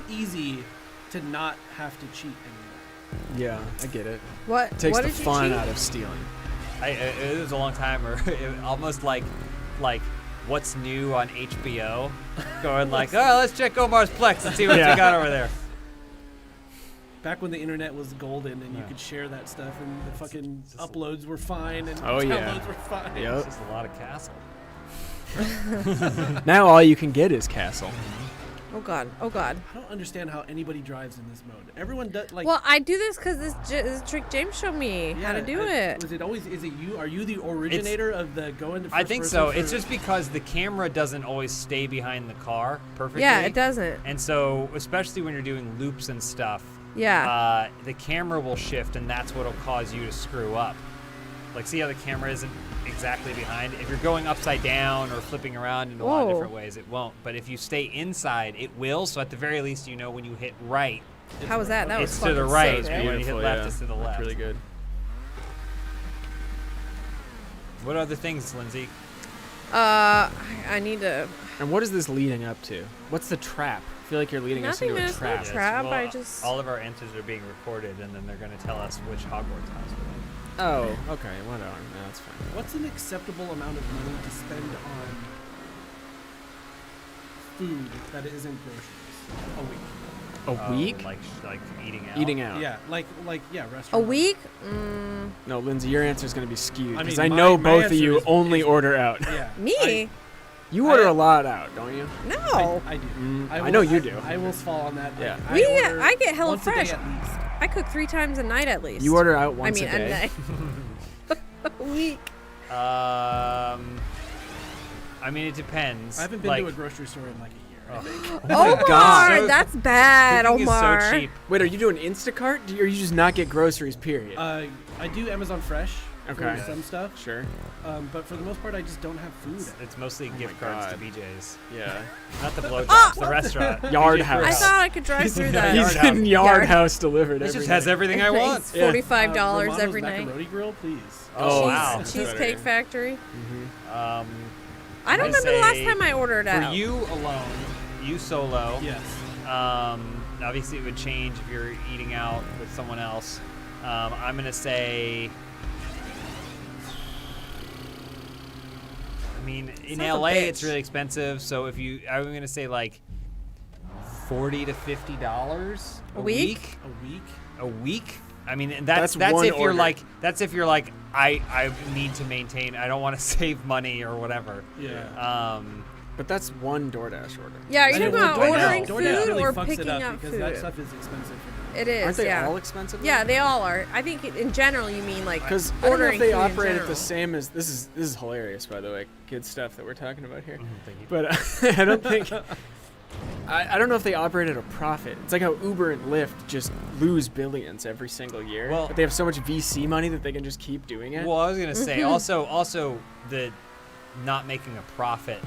easy to not have to cheat anymore. Yeah, I get it. What? It takes what the did you fun cheat? out of stealing. It was a long time, or almost like what's new on HBO, going like, oh, let's check Omar's Plex and see what Yeah. we got over there. Back when the internet was golden and you Yeah. could share that stuff and the fucking uploads were fine and Oh, downloads yeah. were fine. Yep. It's just a lot of Castle. Now all you can get is Castle. Oh god. Oh god. I don't understand how anybody drives in this mode. Everyone does like. Well, I do this because this trick James showed me how to do it. Was it always? Is it you? Are you the originator of the going to? I first think person so. for- It's just because the camera doesn't always stay behind the car perfectly. Yeah, it doesn't. And so, especially when you're doing loops and stuff, Yeah. the camera will shift, and that's what'll cause you to screw up. Like, see how the camera isn't exactly behind? If you're going upside down or flipping around in a lot of Whoa. different ways, it won't. But if you stay inside, it will. So at the very least, you know when you hit right, How was that? That was it's to the fucking right, sick, and right? when you hit left, it's to the That's left. really good. What other things, Lindsay? I need to. And what is this leading up to? What's the trap? I feel like you're leading us Nothing, into a there's no trap. trap. Well, I just. all of our answers are being recorded, and then they're going to tell us which Hogwarts house we're in. Oh, okay, whatever. No, that's fine. What's an acceptable amount of money to spend on food that isn't groceries a week? A week? Like eating out. Eating out. Yeah, like yeah, A restaurant. week? No, Lindsay, your answer is going to be skewed I because mean, I know my both of answer you is- only is- order out. Yeah. Me? You order I- a lot out, don't you? No. I do. I know you do. I will fall on that. Yeah. I get once a day HelloFresh. at least. I cook 3 times a night at least. You order out once I mean, a day. night. A week. I mean, it depends. I haven't been like, to a grocery store in like a year. I think. Omar, God. So- that's bad, cooking Omar. is so cheap. Wait, are you doing Instacart? Or you just not get groceries, period? I do Amazon Fresh Okay. for some stuff, Sure. but for the most part, I just don't have food. It's mostly Oh gift my cards to God. BJ's, Yeah. not the blowjobs, the restaurant. Yard BJ's House. I Brewhouse. thought I could drive through that. He's Yard getting Yard Yard- House delivered This every just has day. everything I want. It's Yeah. $45 Romano's every night. Macaroni Grill, please. Oh, Cheese- wow. Cheesecake Factory. Um, I don't I'm gonna remember the last say time I ordered for out. you alone, you solo. Yes. Obviously, it would change if you're eating out with someone else. I'm gonna say. I mean, in Son of a LA, it's bitch. really expensive. So if you, I'm gonna say like $40 to $50 A week? A week. A week. I mean, that's That's one if you're order. like I need to maintain. I don't want to save money or whatever. Yeah. But that's one DoorDash order. Yeah, are you I talking know, about DoorDash- ordering DoorDash food really or fucks it picking up up because food? that stuff is expensive for them. It is. Aren't they yeah. all expensive? Yeah, they all are. I think in general you mean like Because I don't know ordering if they food in operate at general. the same as this is hilarious, by the way, kid stuff that we're talking about here. Thank you. But I don't think I don't know if they operate at a profit. It's like how Uber and Lyft just lose billions every single year, Well- but they have so much VC money that they can just keep doing it. Well, I was gonna say also the not making a profit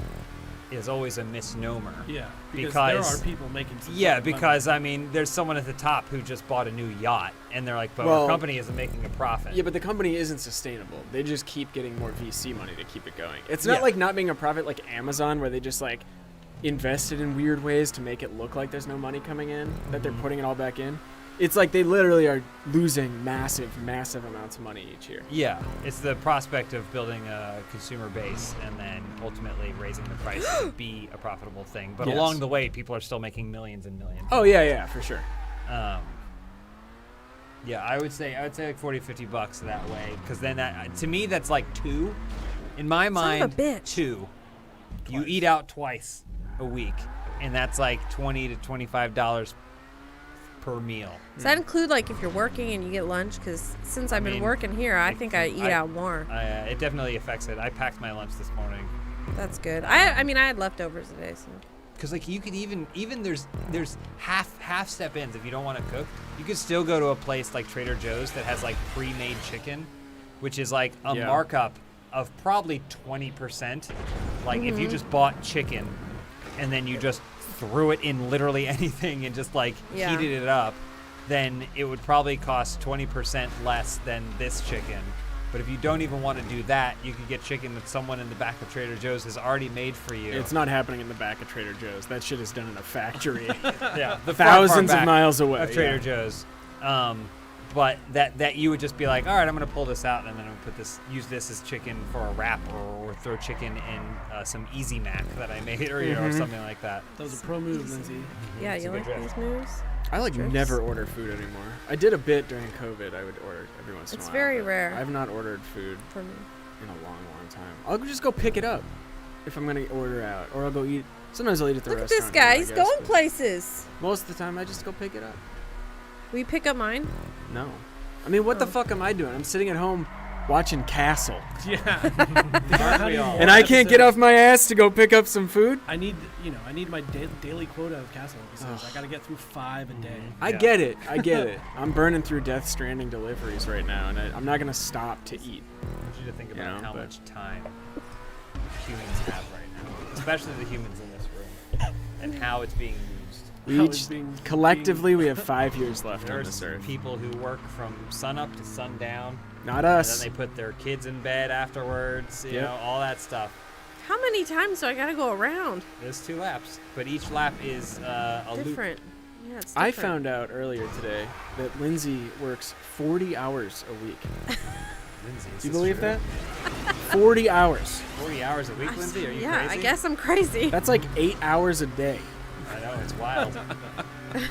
is always a misnomer. Yeah, because there because- are people making some Yeah, sort of money. because I mean, there's someone at the top who just bought a new yacht, and they're like, "But Well, our company isn't making a profit." Yeah, but the company isn't sustainable. They just keep getting more VC money to keep it going. It's not Yeah. like not being a profit like Amazon, where they just like invested in weird ways to make it look like there's no money coming in, that they're putting it all back in. It's like they literally are losing massive amounts of money each year. Yeah, it's the prospect of building a consumer base and then ultimately raising the price to be a profitable thing. But Yes. along the way, people are still making millions and millions. Oh yeah, for sure. Yeah, I would say like 40, 50 bucks that way, because then that, to me that's like two. In my Son of a mind, bitch. two. You eat out twice a week, and that's like $20 to $25 per meal. Does that include like if you're working and you get lunch? Because since I've been mean, working here, I think I eat out more. It definitely affects it. I packed my lunch this morning. That's good. I mean I had leftovers today, so. Because like you could even there's half step ins if you don't want to cook. You could still go to a place like Trader Joe's that has like pre-made chicken, which is like a Yeah. markup of probably 20%. Like if you just bought chicken and then you just threw it in literally anything and just like Yeah. heated it up, then it would probably cost 20% less than this chicken. But if you don't even want to do that, you could get chicken that someone in the back of Trader Joe's has already made for you. It's not happening in the back of Trader Joe's. That shit is done in a factory. Yeah, the far, far Thousands of back miles away. of Trader yeah. Joe's. But that you would just be like, all right, I'm gonna pull this out and then I'm gonna use this as chicken for a wrap, or throw chicken in some Easy Mac that I made, or or something like that. That was a pro move, Lindsay. Yeah, It's you a good like drift. these moves? I like Trips. never order food anymore. I did a bit during COVID. I would order every once in a It's while. very but rare. I've not ordered food For me. in a long time. I'll just go pick it up if I'm gonna order out, or I'll go eat. Sometimes I'll eat at the Look at restaurant. this guy. I He's guess, going but places. Most of the time, I just go pick it up. Will you pick up mine? No. I mean, what the Oh. fuck am I doing? I'm sitting at home watching Castle. Yeah. Aren't we all? And I can't get off my ass to go pick up some food? I need my daily quota of Castle episodes. I got to get through 5 a day. I Yeah. get it. I'm burning through Death Stranding deliveries right now, and I'm not going to stop to eat. I want you to think about You know, how but- much time humans have right now, especially the humans in this room, and how it's being used. We How each, it's being- collectively, we have 5 years left on There's this earth. people who work from sunup to sundown, Not and us. then they put their kids in bed afterwards. You Yep. know, all that stuff. How many times do I gotta go around? There's 2 laps, but each lap is a loop. Different. Yeah, it's I different. found out earlier today that Lindsay works 40 hours a week. Lindsay, is Do you this believe true? that? 40 hours. 40 hours a week, Lindsay? Are you yeah, crazy? I guess I'm crazy. That's like 8 hours a day. I know, it's wild. I'm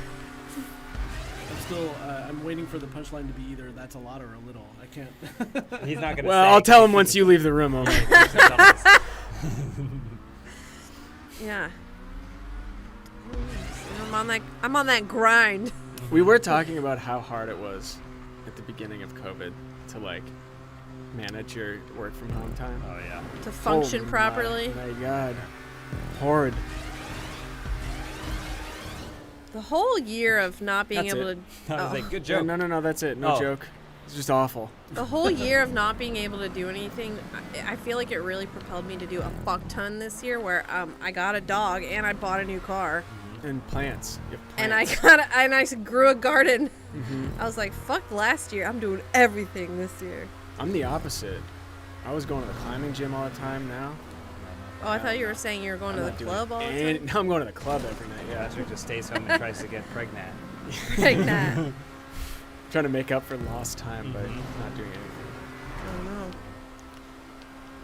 still I'm waiting for the punchline to be either that's a lot or a little. I can't. He's not gonna. Well, say I'll tell 'cause him once you leave the room. Okay. Yeah. I'm on that grind. We were talking about how hard it was at the beginning of COVID to like manage your work from home time. Oh yeah. To function Oh, properly. My God, horrid. The whole year of not being That's able it. to. I was oh. like, good Yeah, joke. no, that's it. No Oh. joke. It's just awful. The whole year of not being able to do anything, I feel like it really propelled me to do a fuck ton this year. Where I got a dog and I bought a new car, And plants. You have and I plants. grew a garden. Mhm. I was like, fuck last year. I'm doing everything this year. I'm the opposite. I was going to the climbing gym all the time now. Oh, I thought you were saying you were going I'm to the not doing club all the any- time. Now I'm going to the club every night. Yeah. Patrick just stays home and tries to get pregnant. Pregnant. Trying to make up for lost time by Mm-hmm. not doing anything. I don't know.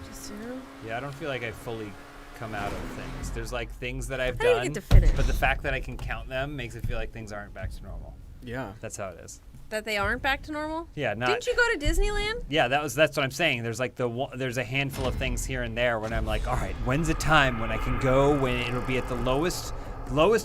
Just, you know. Yeah, I don't feel like I fully come out of things. There's like things that I've I didn't done, get to finish. but the fact that I can count them makes it feel like things aren't back to normal. Yeah. That's how it is. That they aren't back to normal? Yeah, not. Didn't you go to Disneyland? Yeah, that's what I'm saying. There's like there's a handful of things here and there when I'm like, all right, when's a time when I can go when it'll be at the lowest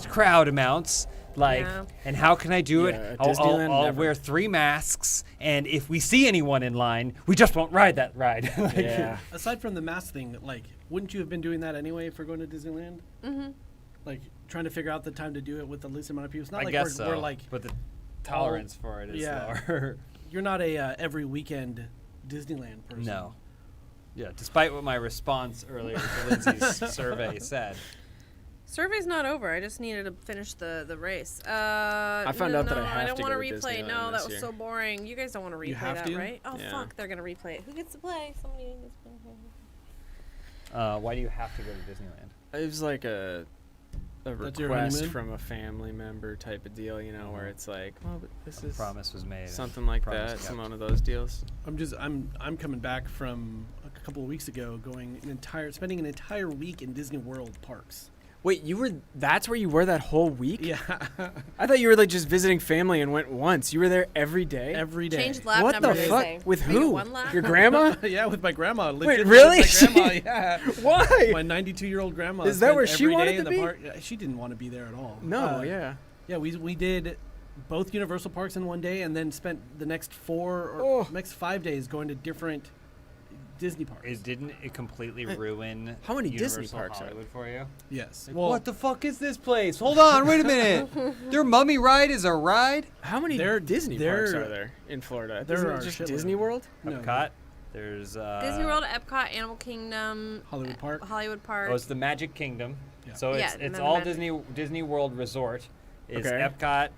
crowd amounts, Like, Yeah. and how can I do Yeah, it? at Disneyland, I'll never. wear 3 masks, and if we see anyone in line, we just won't ride that ride. Like, Yeah. Aside from the mask thing, like, wouldn't you have been doing that anyway if we're going to Disneyland? Mm-hmm. Like, trying to figure out the time to do it with the least amount of people. It's not I like guess we're like, but the tolerance for it is yeah. lower. you're not a every weekend Disneyland person. No. Yeah, despite what my response earlier to Lindsay's survey said. Survey's not over. I just needed to finish the race. I found out that I have don't to want go to replay. Disneyland No, that this was year. so boring. You guys don't want to You replay have that, to? right? Oh Yeah. fuck, they're gonna replay it. Who gets to play? Somebody gets to play. Why do you have to go to Disneyland? It was like a That's your request honeymoon? from a family member type of deal, you know, where it's like, oh, but this is Promise was made. and something like promise that, kept. some one of those deals. I'm coming back from a couple of weeks ago, spending an entire week in Disney World parks. Wait, that's where you were that whole week? Yeah, I thought you were like just visiting family and went once. You were there every day? every day. Changed lap What number. the they fuck? say. With Make it who? one lap? Your grandma? Yeah, with my grandma. Wait, Legit really? with my grandma, yeah. Why? My 92-year-old grandma. Is that spent where she every wanted day to in the be? park. Yeah, she didn't want to be there at all. No, yeah. Yeah, we did both Universal parks in one day, and then spent the next 5 days going to different Disney parks. Didn't it completely ruin How many Disney Universal parks are Hollywood for you? Yes. Like, what the fuck is this place? Hold on, wait a minute. Their mummy ride is a ride? How many Disney parks are there in Florida? there Isn't it are just shitload. Disney World? No. Epcot. There's Disney World, Epcot, Animal Kingdom, Hollywood Park. Hollywood Park. Oh, it's the Magic Kingdom. Yeah. So Yeah, it's and then all Magic- Disney World Resort. Is Okay. Epcot,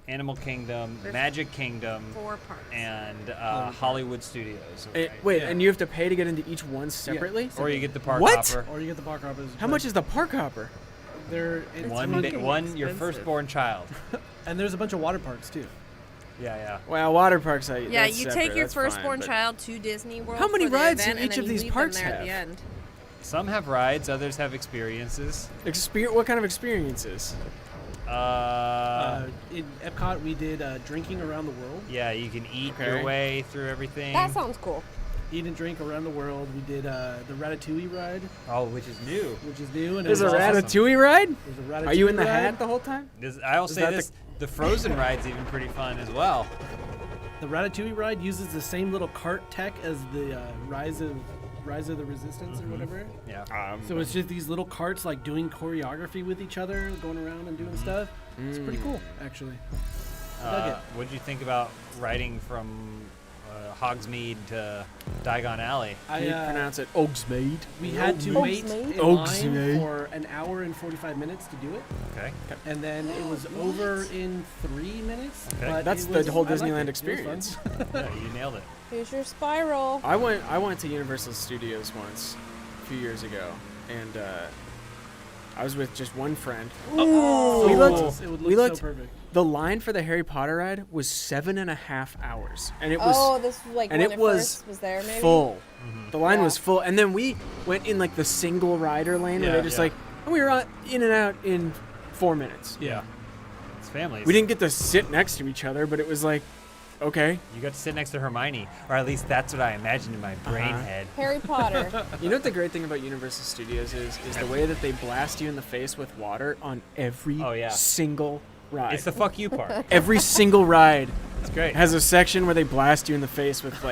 Animal Kingdom, There's Magic Kingdom, 4 parks. and Park. Hollywood Studios. Wait, Yeah. and you have to pay to get into each one separately? Or you get the park What? hopper. Or you get the park hoppers. How much is the park hopper? it's One, fucking your expensive. firstborn child. And there's a bunch of water parks too. Yeah. Well, water parks. Yeah, that's you separate, take your that's fine, firstborn but- child to Disney World. How many for the rides event, do and each then of you these leave them parks there at have? the end. Some have rides, others have experiences. What kind of experiences? In Epcot, we did drinking around the world. Yeah, you can eat your Okay. way through everything. That sounds cool. Eat and drink around the world. We did the Ratatouille ride, Oh, which is new. which is new. And There's it a was awesome. Ratatouille ride? There's a Ratatouille Are you in the ride. hat the whole time? I'll Is say that this: the Frozen ride's even pretty fun as well. The Ratatouille ride uses the same little cart tech as the Rise of the Resistance or whatever. Yeah. So it's just these little carts like doing choreography with each other, going around and doing stuff. It's pretty cool, actually. Dug it. What'd you think about riding from Hogsmeade to Diagon Alley? I, Can you pronounce it Oaksmeade? we had to wait in Oaksmeade. line for an hour and 45 minutes to do it, Okay. and then it was over in 3 minutes. Okay. But That's it the was- whole I liked Disneyland it. It was experience. fun. Yeah, you nailed it. Here's your spiral. I went to Universal Studios once a few years ago, and I was with just one friend. Oh, We it looked- was- it would we look looked- so perfect. The line for the Harry Potter ride was 7.5 hours, and it was Oh, this was like and when it it was first was there, maybe. full. The line Yeah. was full, and then we went in like the single rider lane, where Yeah, they just yeah. like, and we were in and out in 4 minutes. Yeah. It's families. We didn't get to sit next to each other, but it was like, okay. You got to sit next to Hermione, or at least that's what I imagined in my brain head. Harry Potter. You know what the great thing about Universal Studios is the way that they blast you in the face with water on every Oh, yeah. single ride. It's the fuck you part. Every single ride It's great. has a section where they blast you in the face with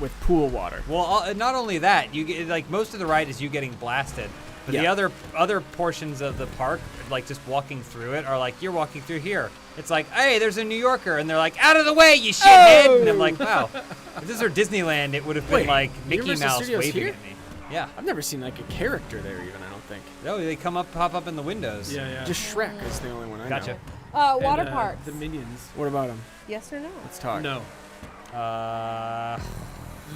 with pool water. Well, not only that, you get like most of the ride is you getting blasted, but the Yeah. other portions of the park, like just walking through it, are like you're walking through here. It's like, hey, there's a New Yorker, and they're like, out of the way, you shithead! And I'm like, wow, if this were Disneyland, it would have been Wait, like Mickey Universal Mouse Studios waving here? at me. Yeah. I've never seen like a character there even, I don't think. No, they pop up in the windows. Yeah. Just Shrek is the only one I Gotcha. know. And, Water parks. The Minions. What about him? Yes or no? Let's talk. No.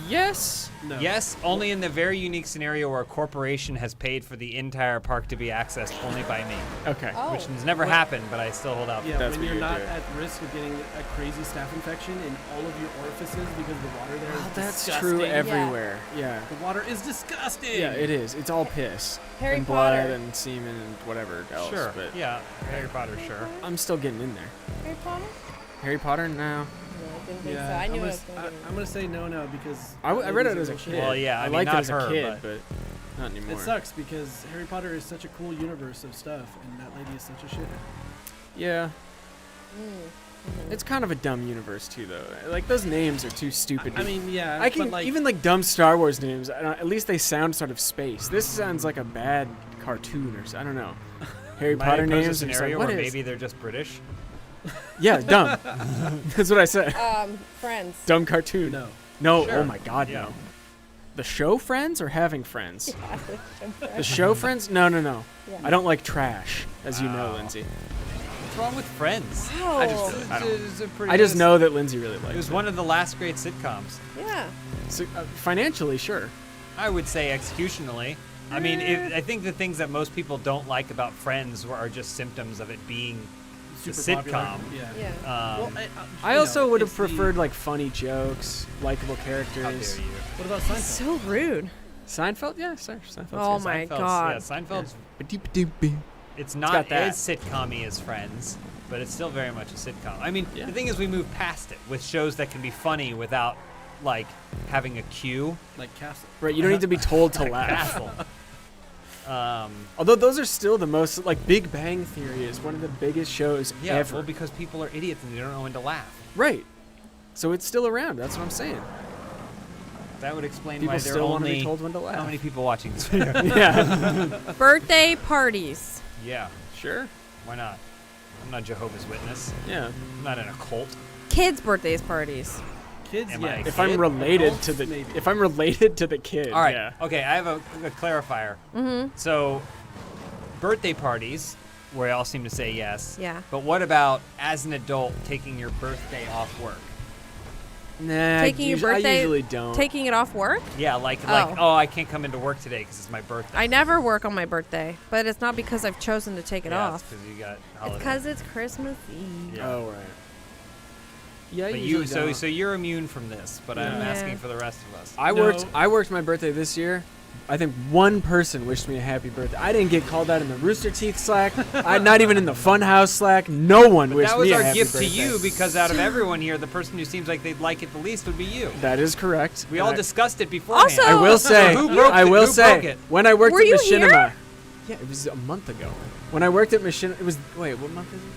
Yes. No. Yes, only in the very unique scenario where a corporation has paid for the entire park to be accessed only by me, Okay. Oh. which has never happened, but I still hold out. Yeah, That's when what you're you not do. at risk of getting a crazy staph infection in all of your orifices because the water there is Well, that's disgusting. true everywhere. Yeah. The water is disgusting. Yeah, it is. It's all piss. Harry and blood Potter. and semen and whatever else. Sure. But Yeah, Harry Potter, sure. I'm still getting in there. Harry Potter? Harry Potter? No. No, I didn't think so. I knew I'm it was gonna, going to I'm gonna say no now because I read it movies as a are kid. bullshit. Well, yeah, I I mean, liked it not as a her, kid, but- not anymore. It sucks because Harry Potter is such a cool universe of stuff, and that lady is such a shit. Yeah. It's kind of a dumb universe too, though. Like those names are too stupid. I mean, yeah. I can but like, even like dumb Star Wars names. At least they sound sort of space. This sounds like a bad cartoon or I don't know. Harry Might Potter I pose a names. And scenario like, where what is? maybe they're just British. Yeah, dumb. That's what I said. Friends. Dumb cartoon. no. No. Sure. Oh my God, Yeah. no. The show Friends or having friends? The show Friends? No. Yeah. I don't like trash, as you know, Wow. Lindsay. What's wrong with Friends? Wow. I just know that Lindsay really likes It was one of the last great sitcoms. Yeah. So, financially, sure. I would say executionally. I mean, I think the things that most people don't like about Friends are just symptoms of it being a Super sitcom. popular. Yeah. Yeah. Um, Well, I you also know, would have it's the- preferred like funny jokes, likable how dare characters. you? What about Seinfeld? So rude. Seinfeld, yeah, sure. Seinfeld's Oh good. my Seinfeld's- God. Yeah, Seinfeld's. Ba-doop-a-doop-bee. It's got not that. as sitcom-y as Friends, but it's still very much a sitcom. I mean, Yeah. the thing is, we move past it with shows that can be funny without, like, having a cue. Like Castle. Right, you don't need to be told to laugh. Castle. Although those are still the most like Big Bang Theory is one of the biggest shows Yeah, ever. well, because people are idiots and they don't know when to laugh. Right. So it's still around. That's what I'm saying. That would explain People why there are still want to only be told when to how laugh. many people watching this video. Yeah. Birthday parties. Yeah, Sure. why not? I'm not Jehovah's Witness. Yeah. I'm not in a cult. Kids' birthdays parties. Kids, Am yeah. I a If kid? I'm related Adults, to the maybe. if I'm related to the kid, All right. yeah. Okay, I have a clarifier. Mm-hmm. So, birthday parties, where y'all seem to say yes. Yeah. But what about as an adult taking your birthday off work? Nah, Taking your birthday. I usually don't. Taking it off work? Yeah, like Oh. oh, I can't come into work today because it's my birthday. I never work on my birthday, but it's not because I've chosen to take it yeah, off. because you got It's holiday. because it's Christmas Eve. Yeah. Oh right. Yeah, But usually you, so don't. so you're immune from this, but I'm Yeah. asking for the rest of us. I No. worked my birthday this year. I think one person wished me a happy birthday. I didn't get called out in the Rooster Teeth Slack. I'm not even in the Funhouse Slack. No one But wished that was me a our happy gift birthday. to you because out of everyone here, the person who seems like they'd like it the least would be you. That is correct. We And all I- discussed it beforehand. Also- I will say. Who broke I it? will Who say. broke it? When I worked Were at you Machinima. here? Yeah, it was a month ago. When I worked at Machinima, it was. Wait, what month is it?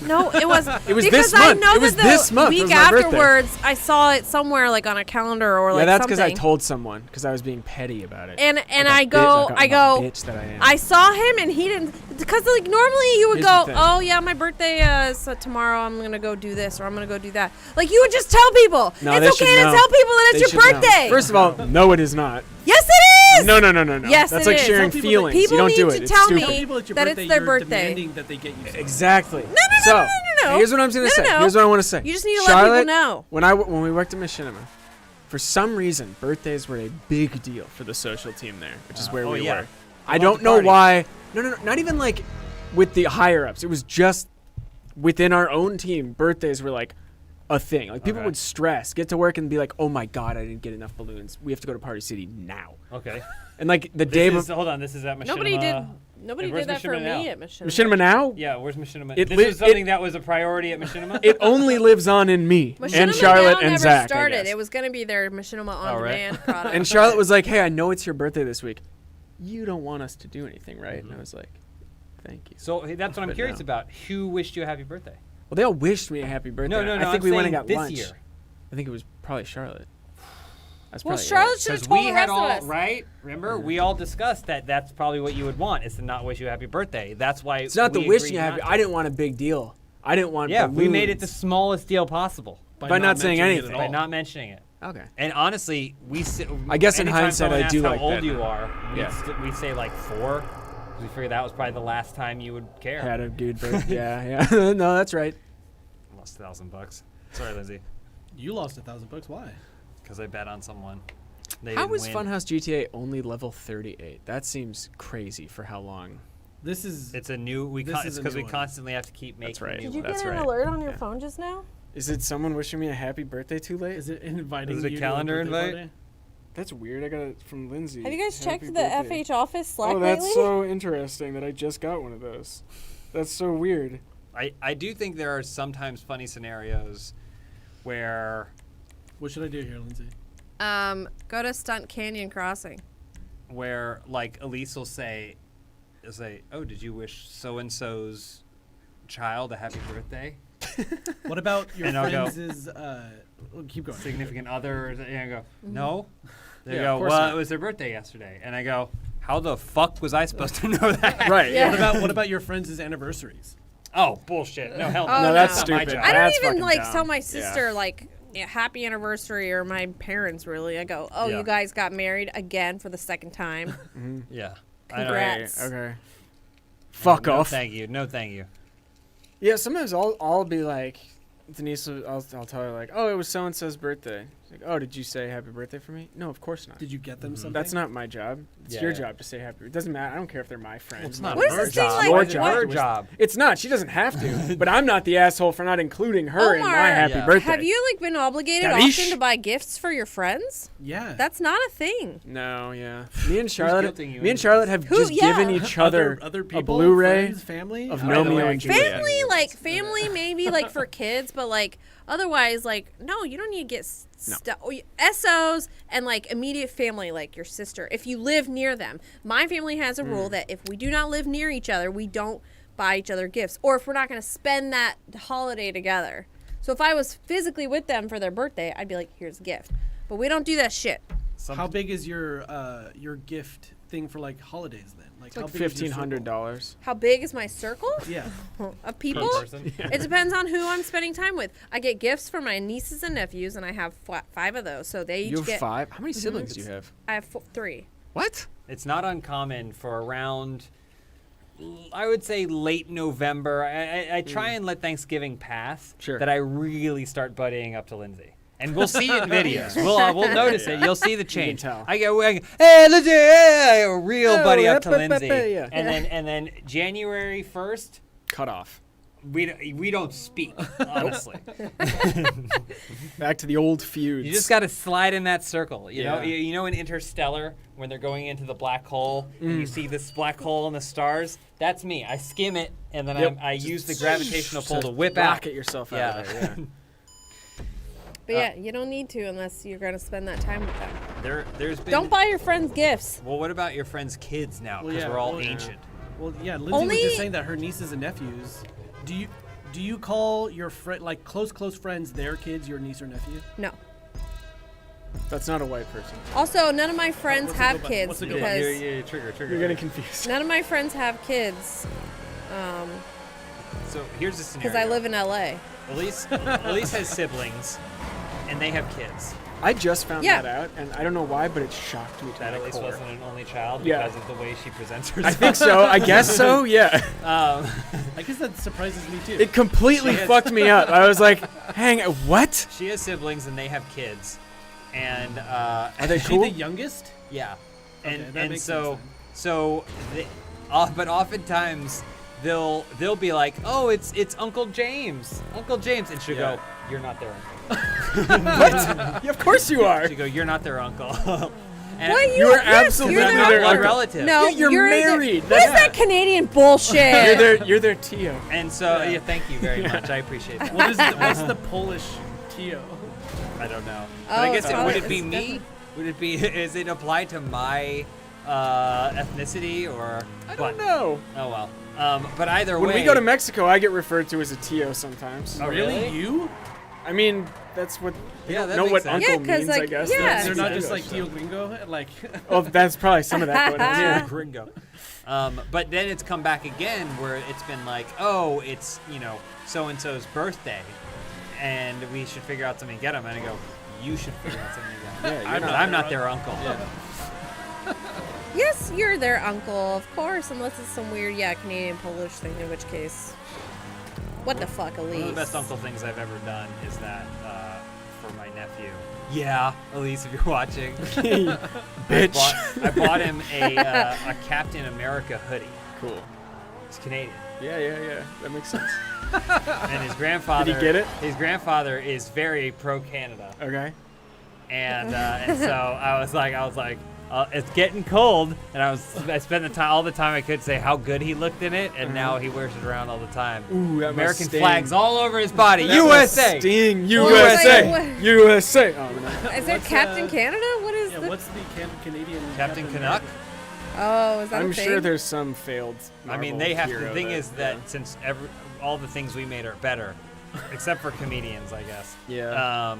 No, it was. It was because this month. I know It was that the this month. It week was my birthday. afterwards, I saw it somewhere, like on a calendar or like Yeah, that's because something. I told someone because I was being petty about it. And Like I a go, bitch, I like a go. bitch that I am. I saw him and he didn't, because like normally you would Here's go, the thing. oh yeah, my birthday is tomorrow. I'm gonna go do this or I'm gonna go do that. Like you would just tell people. No, they it's okay should to know. tell people that They it's your should know. birthday. First of all, no, it is not. yes, it is. No. Yes, That's it like is. sharing Tell people that feelings. people you don't need do to it. It's tell stupid. Tell me people it's your that birthday, it's their you're birthday. demanding that they get you something. Exactly. no, So, no. here's what I'm gonna say. No. Here's what I want to say. You just need to let Charlotte, people know. When we worked at Machinima, for some reason, birthdays were a big deal for the social team there, which is where oh, we yeah. were. I Love don't the know party. why. No, not even like with the higher ups. It was just within our own team. Birthdays were like a thing. Like people Okay. would stress, get to work, and be like, "Oh my god, I didn't get enough balloons. We have to go to Party City now." Okay. And like the day This is, before, hold on, this is at Machinima. Nobody did. Nobody And where's did that for Machinima me now? at Machinima. Machinima now, Yeah, where's Machinima? It This li- was something that was a priority at Machinima? it only lives on in me Machinima and Charlotte now and never Zach. I started. guess. It was gonna be their Machinima on Oh, right. demand product. And Charlotte was like, "Hey, I know it's your birthday this week. You don't want us to do anything, right?" And I was like, "Thank you." So hey, that's what I'm But curious no. about. Who wished you a happy birthday? Well, they all wished me a happy birthday. No, I think I'm we went and saying got this lunch. year. I think it was probably Charlotte. That's well, probably it. Charlotte should have Because told we the had rest all of us. right. Remember, we all discussed that. That's probably what you would want is to not wish you a happy birthday. That's why It's not we the wishing agreed you happy. not to. I didn't want a big deal. I didn't want. Yeah, we made it the balloons. smallest deal possible By not saying mentioning it anything. at by all. not mentioning it. Okay. And honestly, I guess in anytime hindsight, someone I asks do how like old that you now. are. Yeah. We say like 4. 'cause we figured that was probably the last time you would care. Had a good birthday. Yeah. No, that's right. Lost $1,000. Sorry, Lindsay, You lost $1,000. Why? because I bet on someone. They How didn't was win. Funhouse GTA only level 38? That seems crazy for how long. This is. It's a new. This It's is a because new we one. constantly have to keep making. That's right. New Did you ones. That's get an right. alert on your Yeah. phone just now? Is it someone wishing me a happy birthday too late? Is it inviting Is it a you calendar to a birthday invite? party? That's weird. I got it from Lindsay. Have you guys Happy checked the birthday. FH office Slack Oh, that's lately? so interesting that I just got one of those. That's so weird. I do think there are sometimes funny scenarios where What should I do here, Lindsay? Go to Stunt Canyon Crossing. like Elise will say, "Oh, did you wish so and so's child a happy birthday?" What about your And I'll go, friends' keep going. significant other, and I go, no. They Yeah, go, of course well, not. it was their birthday yesterday. And I go, how the fuck was I supposed to know that? Right. Yeah. What about your friends' anniversaries? Oh, bullshit. No, hell no. Oh, No, no. that's not my stupid. job. I don't That's even fucking like dumb. tell my sister like happy anniversary or my parents really. I go, oh, Yeah. you guys got married again for the second time. Yeah. I know. Congrats. Okay. Fuck no, off. Thank you. No, thank you. Yeah, sometimes I'll be like, Denise, I'll tell her like, oh, it was so and so's birthday. She's like, oh, did you say happy birthday for me? No, of course not. Did you get them something? That's not my job. It's Yeah, your yeah. job to say happy. It doesn't matter. I don't care if they're my friends. It's not What is her this thing job. like- Your what- job. Her to wish- job. It's not. She doesn't have to. But I'm not the asshole for not including her in my Omar, happy Yeah. birthday. Have you like been obligated Ganesh? often to buy gifts for your friends? Yeah. That's not a thing. No, yeah. Me and Charlotte, guilting you me and into Charlotte this? have Who- just yeah. given each other other a people, Blu-ray friends, family of By the way, Romeo I and can't- Juliet. Family, like family, maybe like for kids, but like otherwise, like no, you don't need to get stuff. SOs and like immediate family, like your sister, if you live near them. My family has a rule that if we do not live near each other, we don't buy each other gifts, or if we're not going to spend that holiday together. So if I was physically with them for their birthday, I'd be like, here's a gift. But we don't do that shit. How big is your gift thing for like holidays then? Like how Like big is your circle? $1,500. How big is my circle Yeah. of people? person? It depends on who I'm spending time with. I get gifts for my nieces and nephews, and I have 5 of those. So they each You have get. 5? How many siblings do you have? I have 3. What? It's not uncommon for around, I would say, late November. I try and let Thanksgiving pass. Sure. That I really start buddying up to Lindsay. And we'll see it in videos. We'll notice it. You'll see the change. tell. I go, hey, Lindsay, hey, a real Oh, buddy up to yeah, Lindsay. yeah. And then January 1st, Cut off. we don't speak, honestly. Back to the old feuds. You just got to slide in that circle. You know, Yeah. you know in Interstellar when they're going into the black hole and you see this black hole and the stars. That's me. I skim it and then Yep. I use the gravitational pull to Just whip out. rocket yourself out Yeah. of there. Yeah. But yeah, you don't need to unless you're going to spend that time with them. There's been. Don't buy your friends gifts. Well, what about your friends' kids now? Well, Because yeah, we're all well, yeah. ancient. Well, yeah. Lindsay Only- was just saying that her nieces and nephews. Do you call your like close friends their kids your niece or nephew? No. That's not a white person. Also, none of my friends What's a have good one? kids What's a good because one? Trigger. You're getting confused. none of my friends have kids So here's the scenario. because I live in LA. Elise has siblings, and they have kids. I just found Yeah. that out, and I don't know why, but it shocked me to That my Elise core. wasn't an only child Yeah. because of the way she presents herself. I think so. I guess so. Yeah. I guess that surprises me too. It completely She has- fucked me up. I was like, hang, what? She has siblings and they have kids, and Are they Is she cool? the youngest? yeah, and Okay, that and makes so sense but oftentimes they'll be like, oh, it's Uncle James, and she'll Yeah. go, you're not their uncle. What? Yeah, of course you are. She'll go, you're not their uncle. And What? You are yes, absolutely you're I'm their not their blood uncle. relative. No, Yeah, you're married. What That's- is that Canadian bullshit? You're their Tio. And so yeah, thank you very much. I appreciate that. What's the Polish Tio? I don't know. But I Oh, guess it's would probably- it be it's me? definitely- Would it be? Is it applied to my ethnicity or? I don't know. Oh well. But either When way. we go to Mexico, I get referred to as a Tio sometimes. Oh, really? You? I mean, that's what. They Yeah, don't that know makes what sense. Yeah, uncle 'cause, means, I like, guess. yeah. That's They're not just English like Tio Gringo? Like, Oh, that's probably some of that going on. Yeah. Gringo. But then it's come back again where it's been like, oh, it's so and so's birthday, and we should figure out something to get him. And I go, you should figure out something to get him. Yeah, I'm not their uncle. Yes, you're their uncle, of course, unless it's some weird, Canadian Polish thing. In which case, what the fuck, Elise? One of the best uncle things I've ever done is that for my nephew. Yeah, Elise, if you're watching, Bitch. I bought him a Captain America hoodie. Cool. He's Canadian, Yeah. That makes sense. and his grandfather. Did he get it? His grandfather is very pro Canada, Okay. and so I was like. It's getting cold, and I spent all the time I could say how good he looked in it, and now he wears it around all the time. Ooh, that must American sting. flags all over his body. That must USA. Sting. Well, USA. like, USA. Oh, no. Is there What's, Captain Canada? What is yeah, the? what's the Canadian Captain America? Canuck. Oh, is that I'm a thing? sure there's some failed. I mean, Marvel they have. hero The thing is that yeah. since all the things we made are better, except for comedians, I guess. Yeah.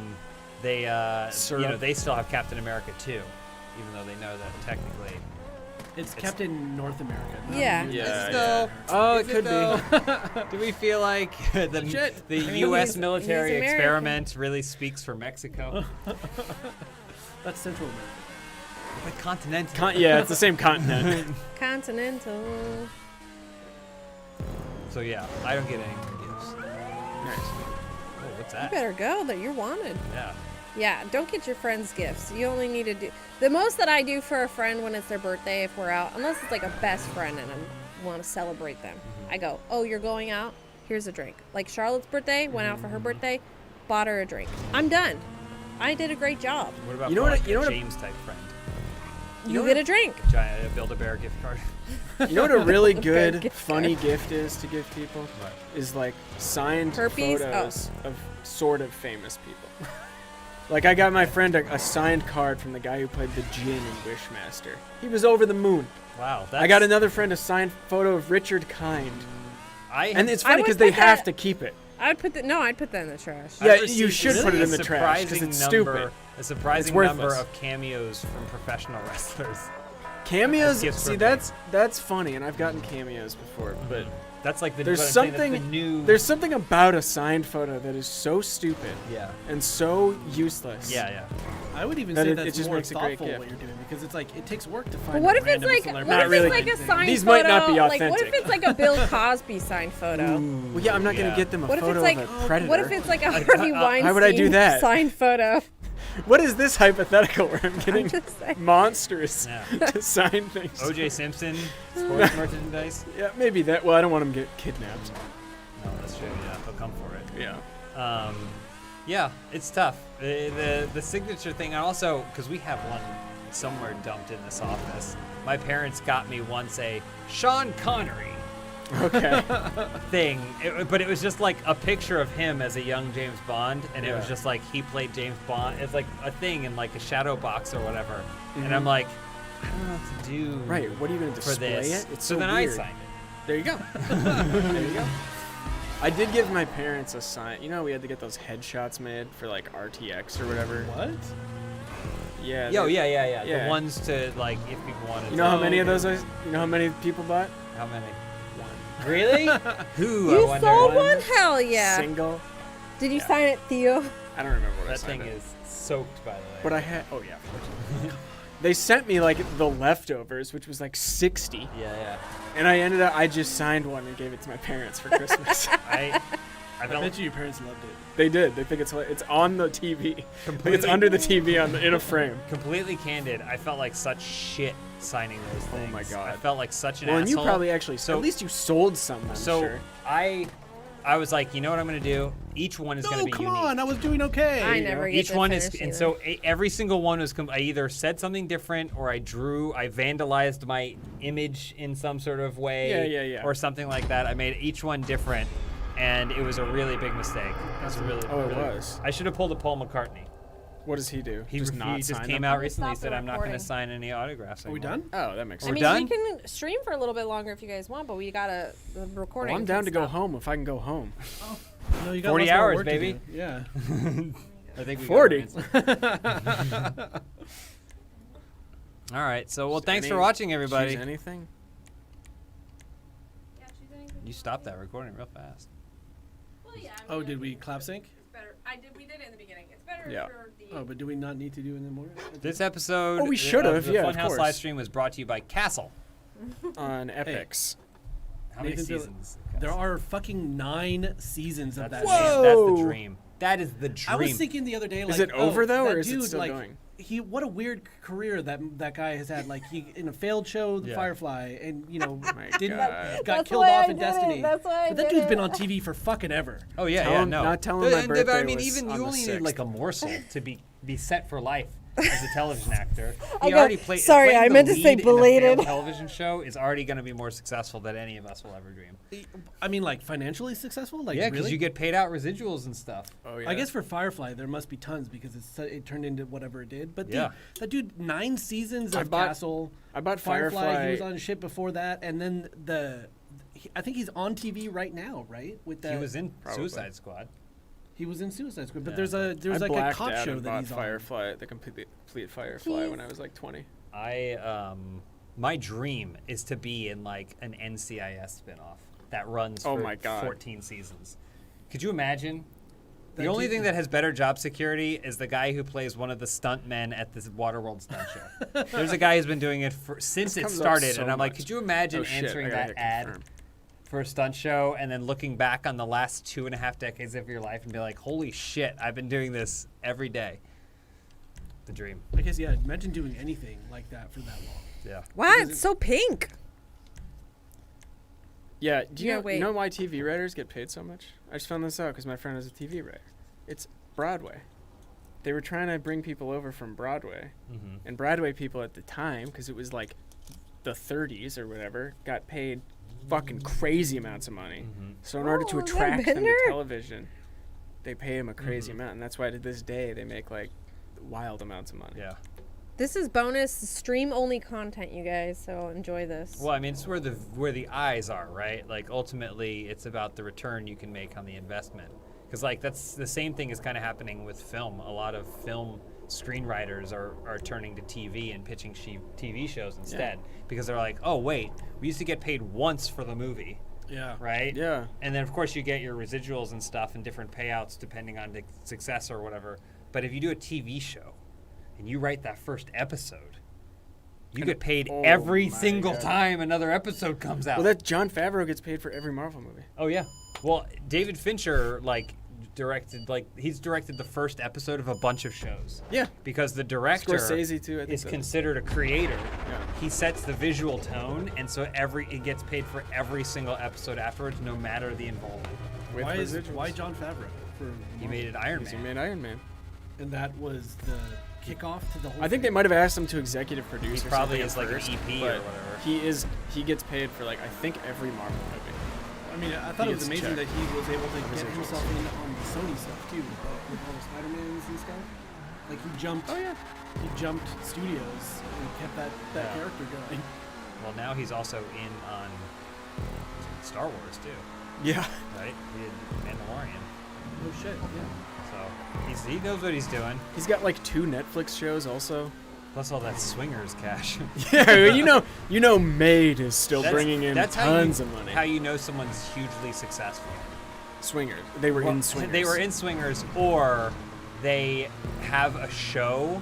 They Syrup. they still have Captain America too, even though they know that technically. It's Captain North America. not Yeah. New Yeah, York. yeah. Oh, Is it could though? be. Do we feel like the Shit. U.S. He's military American. experiment really speaks for Mexico? That's Central America. But continental. Yeah, it's the same continent. Continental. So yeah, I don't get any gifts. Nice. Oh, what's You that? better go. That you're wanted. Yeah. Yeah, don't get your friends gifts. You only need to do the most that I do for a friend when it's their birthday if we're out, unless it's like a best friend and I want to celebrate them. I go, "Oh, you're going out? Here's a drink." Like Charlotte's birthday, went out for her birthday, bought her a drink. I'm done. I did a great job. What about You know for, what- like, you know a what- James type friend? You get a drink. Giant Build-A-Bear gift card. You know what a really Fair good, gift funny card. gift is to give people? What? Is like signed Herpes? photos of sort of famous people. Like I got my friend a signed card from the guy who played the Djinn in Wishmaster. He was over the moon. Wow. That's, I got another friend a signed photo of Richard Kind. have And it's I funny would because they put have that- to keep it. I'd put I'd put that in the trash. Yeah, I've you received should a put it in the trash, 'cause surprising it's number- stupid. A surprising It's number worthless. of cameos from professional wrestlers. Cameos, Gifts see for that's funny, and I've gotten cameos before, but That's like the there's what I'm saying, that's something the new. there's something about a signed photo that is so stupid yeah. and so useless. Yeah. I would even That say it that's just more makes a great thoughtful gift. what you're doing because it's like it takes work to find. But what a if it's random like celebrity. what Not if really. it's like a signed These photo? might not be Like what if authentic. it's like a Bill Cosby signed photo? Well, yeah, I'm not Yeah. gonna get them a What if photo it's like of a predator. what if it's like a Harvey Weinstein Why would I do that? signed photo? What is this hypothetical where I'm getting just saying. monsters Yeah. to sign things? O.J. Simpson sports merchandise. Yeah, maybe that. Well, I don't want him to get kidnapped. No, that's true. Yeah, they'll come for it. Yeah. Yeah, it's tough. The signature thing, and also because we have one somewhere dumped in this office. My parents got me once a Sean Connery Okay. thing, but it was just like a picture of him as a young James Bond, and it was Yeah. just like he played James Bond. It's like a thing in like a shadow box or whatever, and Mhm. I'm like, I don't know what to do. Right. What are you gonna For display this, it? It's so so then weird. I signed it. There you go. There you go. I did give my parents a sign. You know, we had to get those headshots made for like RTX or whatever. What? Yeah. Yo, they- yeah. The Yeah. ones to like if people wanted. You know how to- many of those? You know how many people bought? How many? One. Really? Who? I You wonder. sold one? Hell yeah! Single. Did you Yeah. sign it, Theo? I don't remember what I That signed thing it. is soaked, by the way. But I had. Oh yeah. They sent me like the leftovers, which was like 60, Yeah. and I ended up. I just signed one and gave it to my parents for Christmas. I I felt bet you your parents loved it. They did. They think it's on the TV. Like it's Completely- under the TV in a frame. completely candid. I felt like such shit signing those Oh things. my God. I felt like such an Well, and you asshole. probably actually. So- at least you sold some. I'm So sure. I was like, you know what I'm gonna do? Each one is gonna No, be come unique. on! I was doing okay. I never get Each to one is, finish and either. so every single one was. I either said something different, or I vandalized my image in some sort of way, Yeah. or something like that. I made each one different, and it was a really big mistake. That's really. Oh, it really- was. I should have pulled a Paul McCartney. What does he do? He just just, not he just sign came them? out recently. He Stop said, the "I'm not going to recording. sign any autographs." Are we anymore." done? Oh, that makes I sense. mean, done? we can stream for a little bit longer if you guys want, but we gotta the recording. Well, I'm down can to go stop. home if I can go home. No, you got 40 lots more hours, work to baby. do. Yeah. I think we got 40. our answer. All right. So, well, thanks for Any- watching, Choose everybody. anything? You stopped that recording real fast. Well, yeah, I Oh, mean, did we clap sync? It's better. We did it in the beginning. It's better Yeah. for the. Oh, but do we not need to do it anymore? This episode Oh, we should've, of the yeah, of Funhouse course. live stream was brought to you by Castle. On Epics. How many Nathan, seasons? There are fucking 9 seasons of That's, that. Whoa! that's the dream. That is the dream. I was thinking the other day, like, it over, though, that or is it dude, still like, going? What a weird career that guy has had. Like, he in a failed show, The Yeah. Firefly, and My didn't God. got That's killed why off I in did it. Destiny. That's why I But that did dude's it. been on TV for fucking ever. Oh yeah, Tell yeah, him- no. not tell him my But I birthday mean, was even on you the only need 6th. like a morsel to be set for life as a television actor. I He go, already played. sorry, playing I the meant to say lead in a failed belated. television show is already going to be more successful than any of us will ever dream. I mean, like financially successful. Like, Yeah, because really? you get paid out residuals and stuff. Oh, yeah. I guess for Firefly there must be tons because it turned into whatever it did. But Yeah. that dude, 9 seasons I of bought- Castle. I bought Firefly. Firefly. He was on shit before that, and then I think he's on TV right now, right? With that, He was in Probably. Suicide Squad. He was in Suicide Squad, but Yeah. there's I like a blacked cop out show and that bought he's on. Firefly, the complete Firefly, when I was like 20. My dream is to be in like an NCIS spinoff that runs Oh for my God. 14 seasons. Could you imagine? The That only dude- thing that has better job security is the guy who plays one of the stunt men at this Waterworld stunt show. There's a guy who's been doing it since This it comes up started, so and I'm like, much. could you imagine Oh, shit, answering I gotta that hit ad confirm. for a stunt show and then looking back on the last 2.5 decades of your life and be like, holy shit, I've been doing this every day. The dream. I guess yeah. Imagine doing anything like that for that long. Yeah. Wow, it's so pink. Yeah, do you Yeah, know, wait. you know why TV writers get paid so much? I just found this out because my friend is a TV writer. It's Broadway. They were trying to bring people over from Broadway, Mm-hmm. and Broadway people at the time, because it was like the 30s or whatever, got paid fucking crazy amounts of money. Mm-hmm. So in order to Oh, is that attract them to Bender? television, they pay them a crazy Mhm. amount, and that's why to this day they make like wild amounts of money. Yeah. This is bonus stream only content, you guys. So enjoy this. Well, I mean, it's where the eyes are, right? Like ultimately, it's about the return you can make on the investment. Because like that's the same thing is kind of happening with film. A lot of film screenwriters are turning to TV and pitching TV shows instead because they're like, oh wait, we used to get paid once for the movie, Yeah. right? Yeah. And then of course you get your residuals and stuff and different payouts depending on the success or whatever. But if you do a TV show and you write that first episode, you get paid oh every my single God. time another episode comes out. Well, that Jon Favreau gets paid for every Marvel movie. Oh yeah. Well, David Fincher he's directed the first episode of a bunch of shows Yeah. because the director Scorsese too. I think is so. considered a creator. Yeah. He sets the visual tone, and so it gets paid for every single episode afterwards, no matter the involvement. With residuals. Why Jon Favreau? For He made it Iron Because he Man. made Iron Man. and that was the kickoff to the whole. I think they might have asked him to executive produce. He or probably something is at like first, an EP but or whatever. He gets paid for like I think every Marvel movie. I mean, I thought He it was gets amazing checked. that he was able to get Residuals. himself in on the Sony stuff too, with all the Spider-Mans and stuff. Like he jumped. Oh yeah. He jumped studios and kept that Yeah. character going. Well, now he's also in on Star Wars too, Yeah. right? He did Mandalorian, Oh shit! Yeah. so he knows what he's doing. He's got like 2 Netflix shows also. Plus all that swingers cash. Yeah, you know, Maid is still bringing in that's tons of money. How you know someone's hugely successful. Swingers. They were Well, in Swingers. They were in Swingers, or they have a show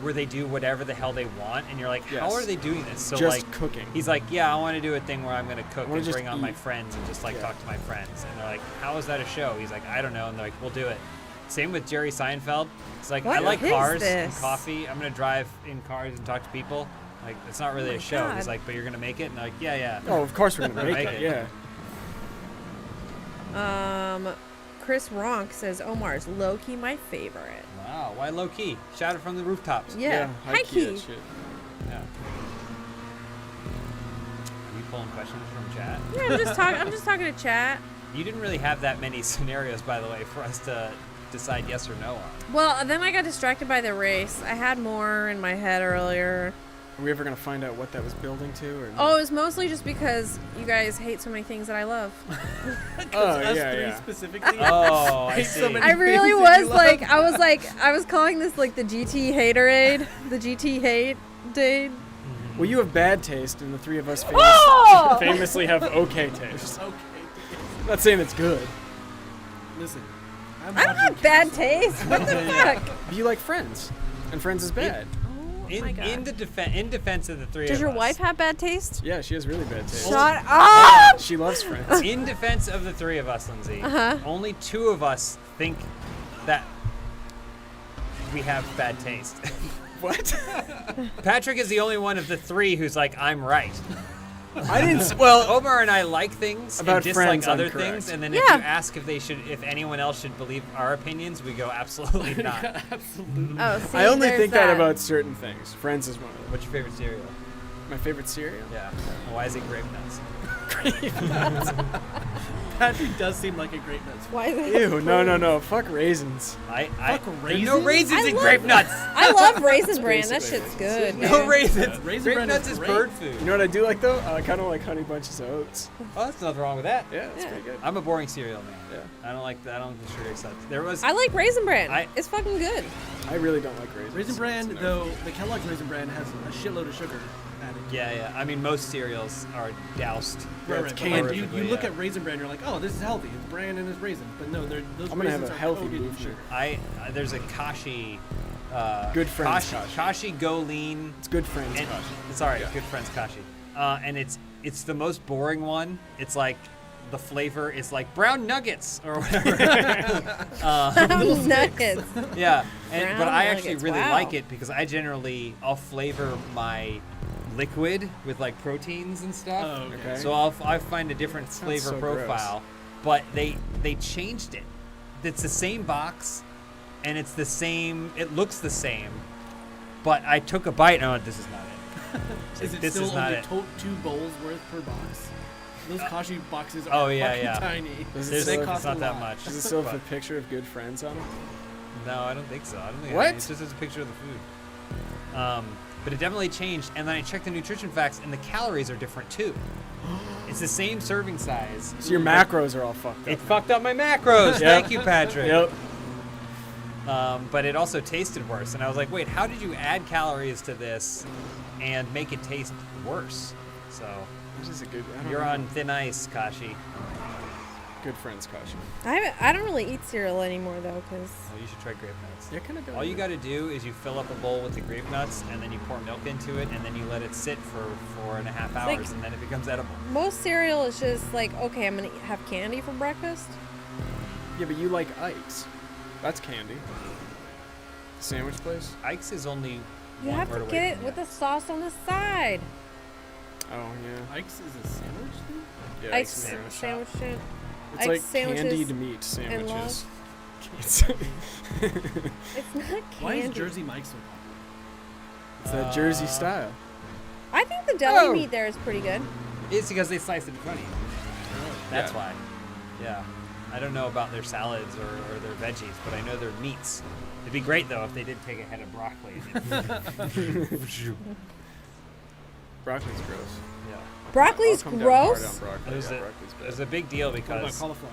where they do whatever the hell they want, and you're like, how Yes. are they doing this? So just like, cooking. he's like, yeah, I want to do a thing where I'm gonna cook wanna and just bring on my eat. friends and just like Yeah. talk to my friends, and they're like, how is that a show? He's like, I don't know, and they're like, we'll do it. Same with Jerry Seinfeld. It's like, I What like is cars and this? coffee. I'm gonna drive in cars and talk to people. Like, it's not really my a show. He's God. like, but you're gonna make it, and they're like, yeah, yeah. Oh, of course we're gonna We're make gonna it. make Yeah. Chris Ronk says Omar's low key my favorite. Wow, why low key? Shout it from the rooftops. Yeah, high high key. that key. shit. Yeah. Are you pulling questions from chat? Yeah, I'm just talking to chat. You didn't really have that many scenarios, by the way, for us to decide yes or no on. Well, then I got distracted by the race. I had more in my head earlier. Are we ever gonna find out what that was building to? Or no? Oh, it was mostly just because you guys hate so many things that I love. Oh, us yeah, three yeah. specifically. Oh, I Hate so see. many- I really things that you was love. I was calling this like the GT haterade, the GT hate date. Well, you have bad taste, and the three of us Oh! famously have okay taste. Okay. I'm not saying it's good. Listen, I don't have bad taste. What the fuck? But you like Friends, and Friends is bad. Oh my God. In defense of the three Does of your us. wife have bad taste? Yeah, she has really bad taste. Shut up! She loves Friends. In defense of the three of us, Lindsay, Uh-huh. only 2 of us think that we have bad taste. What? Patrick is the only one of the 3 who's like, I'm right. I didn't. Well, Omar and I like things About and dislike Friends, I'm other correct. things, and then Yeah. if you ask if anyone else should believe our opinions, we go absolutely not. Absolutely. Oh, see, I only there's think that about certain things. Friends is one of them. What's your favorite cereal? My favorite cereal. Yeah. Why is it grape nuts? Patrick does seem like a grape nuts. Why is it? Ew, no. Fuck raisins. Fuck There's no raisins? raisins I in love- grape nuts. I love Raisin Bran. That basically shit's good. No dude. raisins. Raisin Grape Bran nuts is is great. bird food. You know what I do like though? I kind of like Honey Bunches of Oats. Oh, there's nothing wrong with that. Yeah, it's Yeah. pretty good. I'm a boring cereal man. Yeah. I don't like the sugar stuff. There was. I like Raisin Bran. I- It's fucking good. I really don't like raisins. Raisin Bran, It's though, the Kellogg's Raisin Bran has a shitload of sugar added. Yeah. I mean, most cereals are doused. Right, it's right. candy. But like, you look yeah. at Raisin Bran, you're like, oh, this is healthy. It's bran and it's raisins. But no, those I'm gonna have raisins a are healthy coated in blue sugar. There's a Kashi. Good friends Kashi Go Lean. It's good friends. And, Kashi. sorry, Yeah. good friends Kashi. And it's the most boring one. It's like the flavor is like brown nuggets or whatever. Nuggets. Yeah, Brown but I actually nuggets, really wow. like it because I'll flavor my liquid with like proteins and stuff. Oh, okay. Okay. So I find a different sounds flavor so gross. profile, but they changed it. It's the same box, and it's the same. It looks the same, but I took a bite and I went, this is not it. It's Is like, it this still is not only it. 2 bowls worth per box? Those Kashi boxes Oh, are yeah, fucking yeah. tiny. Does it There's, still They have- cost it's not a that lot. much. Does it still have a but- picture of good friends on it? No, I don't think so. I don't think What? It's just a picture of the food. But it definitely changed. And then I checked the nutrition facts, and the calories are different too. It's the same serving size. So your macros are all fucked up. It fucked up my macros. Thank you, Patrick. Yep. But it also tasted worse, and I was like, wait, how did you add calories to this and make it taste worse? So This is a good. I don't you're know. on thin ice, Kashi. Good friends, Kashi. I don't really eat cereal anymore though, cause Well, you should try grape nuts. Yeah, kind of. All you got to do is you fill up a bowl with the grape nuts, and then you pour milk into it, and then you let it sit for 4.5 hours, like- and then it becomes edible. most cereal is just like, okay, I'm gonna have candy for breakfast. Yeah, but you like Ike's. That's candy. Sandwich place. Ike's is only You one have word to away get it from with you. the sauce on the side. Oh yeah. Ike's is a sandwich thing? Yeah. Ike's sandwich shop. sandwich shop. It's Ike's like sandwiches candied meat and sandwiches. It's not candy. Why is Jersey Mike's so popular? It's that Jersey Uh, style. I think the deli Oh. meat there is pretty good. It's because they slice it in front of you. That's Yeah. why. Yeah. I don't know about their salads or their veggies, but I know their meats. It'd be great though if they did take a head of broccoli. Broccoli's gross. Yeah. Broccoli's I'll come down hard gross. on broccoli. It was, Yeah, a, broccoli's it was bad. a big deal What about because cauliflower?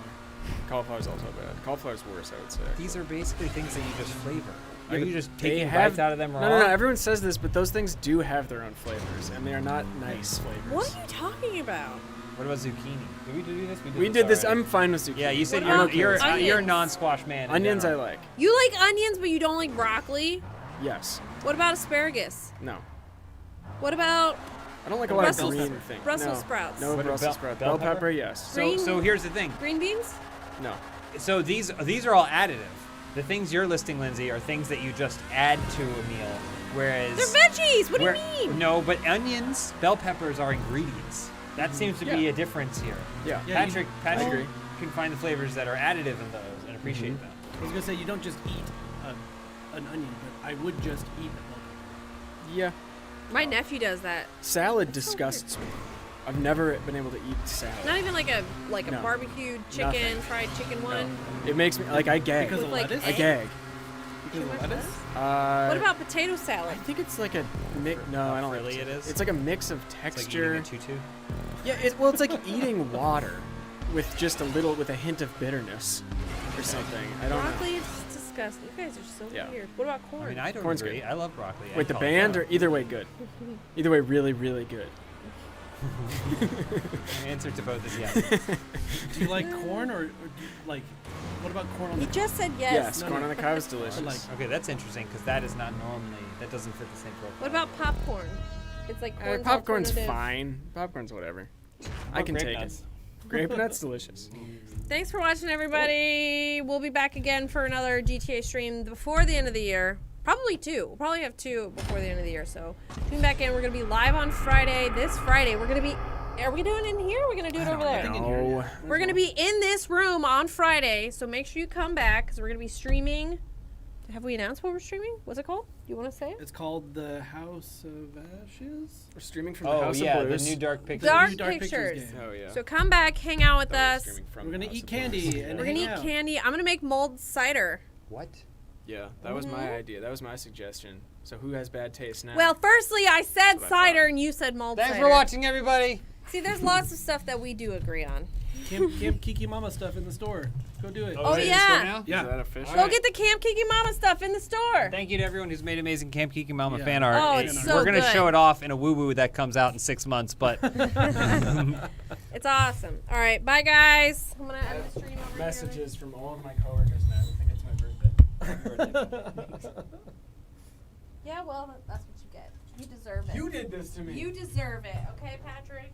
Cauliflower's also bad. Cauliflower's worse, I would say. these are basically things that you just flavor. Yeah, Are you but just they taking have- bites out of them raw? No. Everyone says this, but those things do have their own flavors, and they are not nice flavors. What are you talking about? What about zucchini? Did we do this? We did this. already. I'm fine with zucchini. Yeah, you said What you're about you're onions? you're a non-squash man. in Onions I general. like. You like onions, but you don't like broccoli? Yes. What about asparagus? No. What about I don't like a lot of Brussels- green things. Brussels no. sprouts? No What Brussels about sprouts. bell Bell pepper, pepper? yes. So here's the thing. green beans? No. So these are all additive. The things you're listing, Lindsay, are things that you just add to a meal. Whereas They're veggies. What do you where- mean? No, but onions, bell peppers are ingredients. That seems to be Yeah. a difference here. Yeah. Yeah, Patrick agree. can find the flavors that are additive in those and appreciate them. I was gonna say you don't just eat an onion, but I would just eat a bell pepper. Yeah. My nephew does that. Salad That's so disgusts me. I've never been able to eat salad. Not even like a No. barbecued chicken, Nothing. fried chicken one. It makes me like I gag. Because With, of like, lettuce? I egg? gag. Because of Too much lettuce? What about potato I salad? think it's like a mix. No, I don't frilly like it is? It's like a mix of It's like texture. eating a tutu. Yeah, well, it's like eating water with just with a hint of bitterness or something. I don't Broccoli is disgusting. You guys are so Yeah. weird. What about corn? I mean, I don't Corn's agree. good. I love broccoli. know. Wait, the band or either way good. Either way, really, really good. My answer to both is yes. Do you like corn or do you, like, what about corn on He the just said yes. Yes, No, corn no. on the cob is delicious. Like- Okay, that's interesting because that is not normally that doesn't fit the same profile. What about popcorn? It's like corn's popcorn's alternative. fine. Popcorn's whatever. I Or can grape take nuts. it. Grape nuts, delicious. Thanks for watching, everybody. We'll be back again for another GTA stream before the end of the year. Probably two. We'll probably have two before the end of the year. So tune back in. We're gonna be live on Friday. This Friday, we're gonna be. Are we doing it in here? Or are we gonna do it over there? No. We're gonna be in this room on Friday. So make sure you come back because we're gonna be streaming Have we announced what we're streaming? What's it called? You want to say it? It's called the House of Ashes. We're streaming from the Oh House yeah, of the Blues. new Dark Pictures. Dark New Dark Pictures Pictures. game. Oh yeah. So come back, hang out with Thought we were us. streaming from We're the gonna House eat of candy Blues. and We're gonna hang eat out. candy. I'm gonna make mulled cider. What? Yeah, that was my Mhm. idea. That was my suggestion. So who has bad taste now? Well, firstly, I said what I cider thought. and you said mulled Thanks cider. for watching, everybody. See, there's lots of stuff that we do agree on. Camp Kiki Mama stuff in the store. Go do it. Oh, is it yeah. store now? Yeah. Is that official? Go get the Camp Kiki Mama stuff in the store. Thank you to everyone who's made amazing Camp Kiki Mama Yeah. fan art. Oh, it's so we're gonna good. show it off in a woo woo that comes out in 6 months, but It's awesome. All right, bye guys. I'm gonna end the stream over Messages from all of my coworkers now. I think it's my birthday. here. Yeah, well, that's what you get. You deserve it. You did this to me. You deserve it, okay, Patrick?